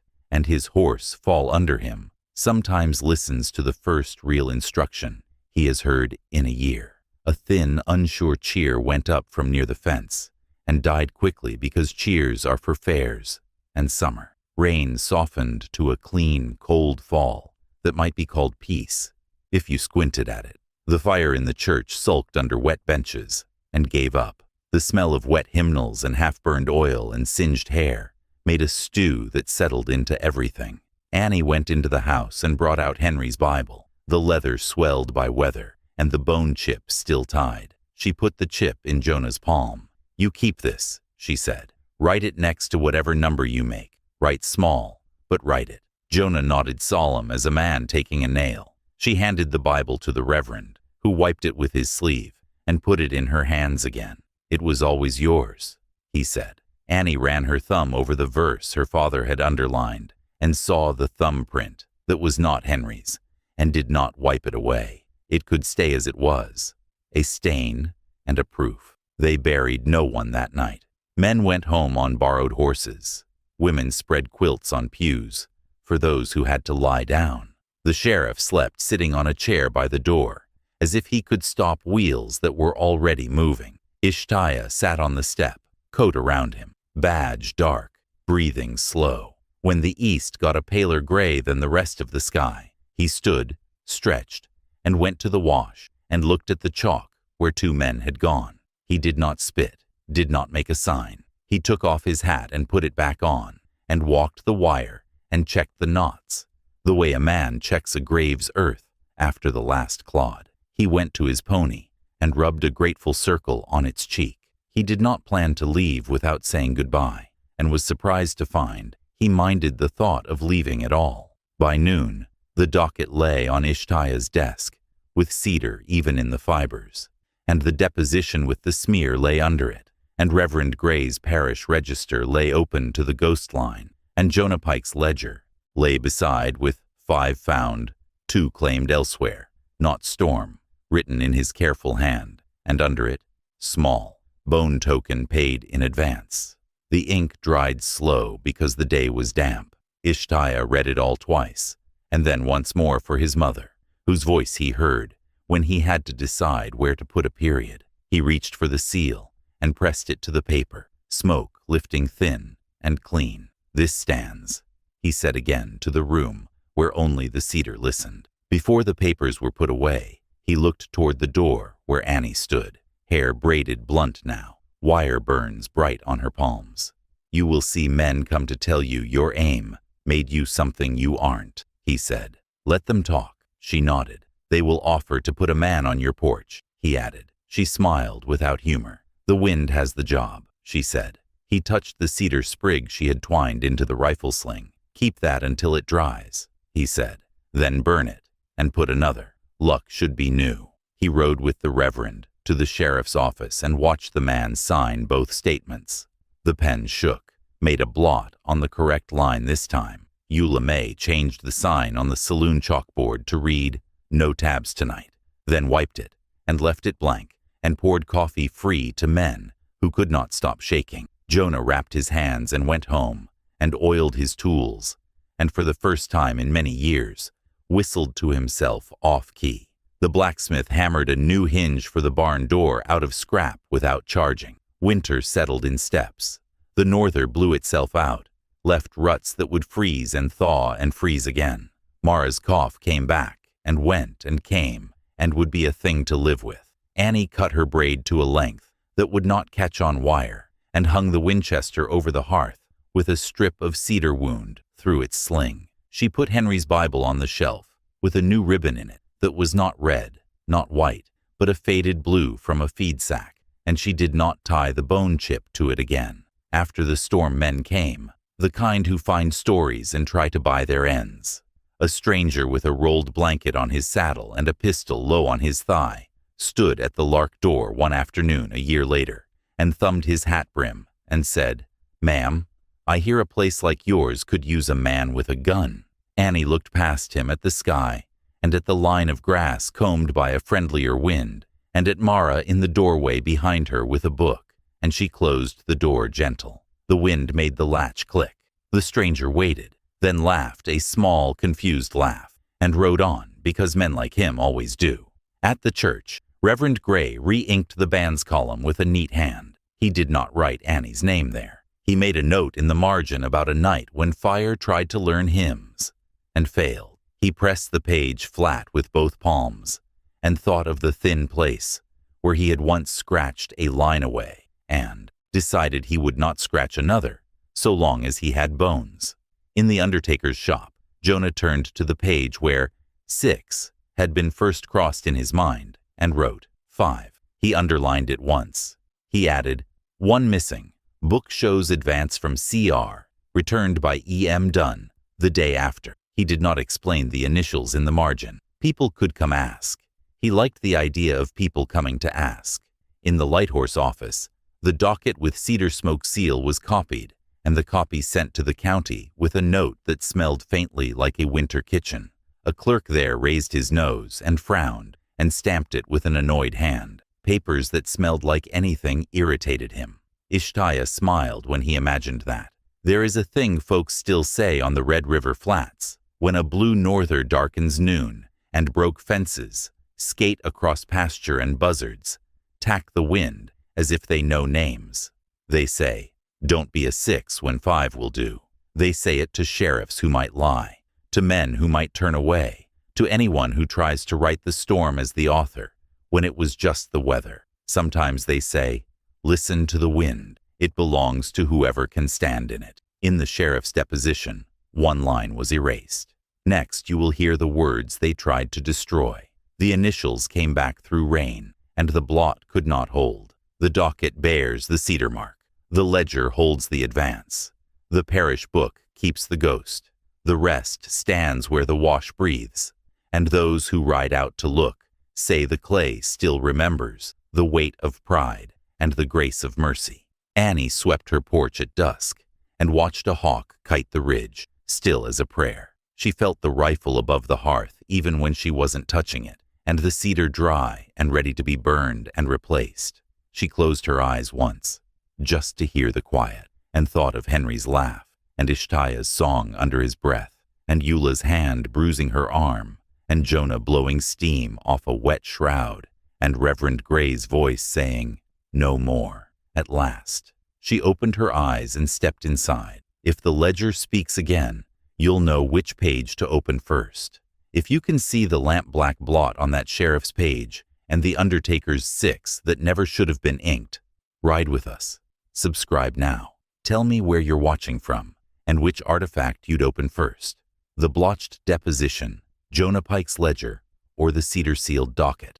[SPEAKER 1] and his horse fall under him sometimes listens to the first real instruction he has heard in a year. A thin, unsure cheer went up from near the fence and died quickly because cheers are for fairs and summer. Rain softened to a clean, cold fall that might be called peace if you squinted at it. The fire in the church sulked under wet benches and gave up. The smell of wet hymnals and half-burned oil and singed hair made a stew that settled into everything. Annie went into the house and brought out Henry's Bible, the leather swelled by weather and the bone chip still tied. She put the chip in Jonah's palm. "You keep this," she said. "Write it next to whatever number you make. Write small, but write it." Jonah nodded solemn as a man taking a nail. She handed the Bible to the Reverend, who wiped it with his sleeve and put it in her hands again. "It was always yours," he said. Annie ran her thumb over the verse her father had underlined and saw the thumbprint that was not Henry's and did not wipe it away. It could stay as it was, a stain and a proof. They buried no one that night. Men went home on borrowed horses. Women spread quilts on pews for those who had to lie down. The sheriff slept sitting on a chair by the door, as if he could stop wheels that were already moving. Ishtiah sat on the step, coat around him, badge dark, breathing slow. When the east got a paler gray than the rest of the sky, he stood, stretched, and went to the wash and looked at the chalk where two men had gone. He did not spit, did not make a sign. He took off his hat and put it back on, and walked the wire and checked the knots, the way a man checks a grave's earth after the last clod. He went to his pony and rubbed a grateful circle on its cheek. He did not plan to leave without saying goodbye, and was surprised to find he minded the thought of leaving at all. By noon, the docket lay on Ishtiah's desk, with cedar even in the fibers, and the deposition with the smear lay under it, and Reverend Gray's parish register lay open to the ghost line, and Jonah Pike's ledger lay beside with 5 found, 2 claimed elsewhere, not Storm, written in his careful hand, and under it, small, bone token paid in advance. The ink dried slow because the day was damp. Ishtiah read it all twice, and then once more for his mother, whose voice he heard when he had to decide where to put a period. He reached for the seal and pressed it to the paper, smoke lifting thin and clean. "This stands," he said again to the room where only the cedar listened. Before the papers were put away, he looked toward the door where Annie stood, hair braided blunt now, wire burns bright on her palms. "You will see men come to tell you your aim made you something you aren't," he said. "Let them talk." She nodded. "They will offer to put a man on your porch," he added. She smiled without humor. "The wind has the job," she said. He touched the cedar sprig she had twined into the rifle sling. "Keep that until it dries," he said. "Then burn it and put another. Luck should be new." He rode with the Reverend to the sheriff's office and watched the man sign both statements. The pen shook, made a blot on the correct line this time. Eula May changed the sign on the saloon chalkboard to read, "No tabs tonight," then wiped it and left it blank and poured coffee free to men who could not stop shaking. Jonah wrapped his hands and went home and oiled his tools, and for the first time in many years, whistled to himself off-key. The blacksmith hammered a new hinge for the barn door out of scrap without charging. Winter settled in steps. The norther blew itself out, left ruts that would freeze and thaw and freeze again. Mara's cough came back and went and came and would be a thing to live with. Annie cut her braid to a length that would not catch on wire and hung the Winchester over the hearth with a strip of cedar wound through its sling. She put Henry's Bible on the shelf with a new ribbon in it that was not red, not white, but a faded blue from a feed sack, and she did not tie the bone chip to it again. After the storm men came, the kind who find stories and try to buy their ends. A stranger with a rolled blanket on his saddle and a pistol low on his thigh stood at the Lark door one afternoon a year later and thumbed his hat brim and said, "Ma'am, I hear a place like yours could use a man with a gun." Annie looked past him at the sky and at the line of grass combed by a friendlier wind and at Mara in the doorway behind her with a book, and she closed the door gentle. The wind made the latch click. The stranger waited, then laughed a small, confused laugh, and rode on, because men like him always do. At the church, Reverend Gray re-inked the band's column with a neat hand. He did not write Annie's name there. He made a note in the margin about a night when Fire tried to learn hymns and failed. He pressed the page flat with both palms and thought of the thin place where he had once scratched a line away and decided he would not scratch another so long as he had bones. In the undertaker's shop, Jonah turned to the page where 6 had been first crossed in his mind and wrote 5. He underlined it once. He added, 1 missing. Book shows advance from CR, returned by E.M. Dunn the day after. He did not explain the initials in the margin. People could come ask. He liked the idea of people coming to ask. In the Lighthorse office, the docket with cedar smoke seal was copied, and the copy sent to the county with a note that smelled faintly like a winter kitchen. A clerk there raised his nose and frowned and stamped it with an annoyed hand. Papers that smelled like anything irritated him. Ishtiah smiled when he imagined that. There is a thing folks still say on the Red River Flats. When a blue norther darkens noon and broke fences, skate across pasture and buzzards, tack the wind as if they know names. They say, don't be a 6 when 5 will do. They say it to sheriffs who might lie, to men who might turn away, to anyone who tries to write the storm as the author, when it was just the weather. Sometimes they say, listen to the wind. It belongs to whoever can stand in it. In the sheriff's deposition, 1 line was erased. Next, you will hear the words they tried to destroy. The initials came back through rain, and the blot could not hold. The docket bears the cedar mark. The ledger holds the advance. The parish book keeps the ghost. The rest stands where the wash breathes. And those who ride out to look say the clay still remembers the weight of pride and the grace of mercy. Annie swept her porch at dusk and watched a hawk kite the ridge, still as a prayer. She felt the rifle above the hearth even when she wasn't touching it, and the cedar dry and ready to be burned and replaced. She closed her eyes once, just to hear the quiet, and thought of Henry's laugh, and Ishtiah's song under his breath, and Eula's hand bruising her arm, and Jonah blowing steam off a wet shroud, and Reverend Gray's voice saying, no more. At last, she opened her eyes and stepped inside. If the ledger speaks again, you'll know which page to open first. If you can see the lamp-black blot on that sheriff's page and the undertaker's 6 that never should have been inked, ride with us. Subscribe now. Tell me where you're watching from and which artifact you'd open first. The blotched deposition, Jonah Pike's ledger, or the cedar-sealed docket.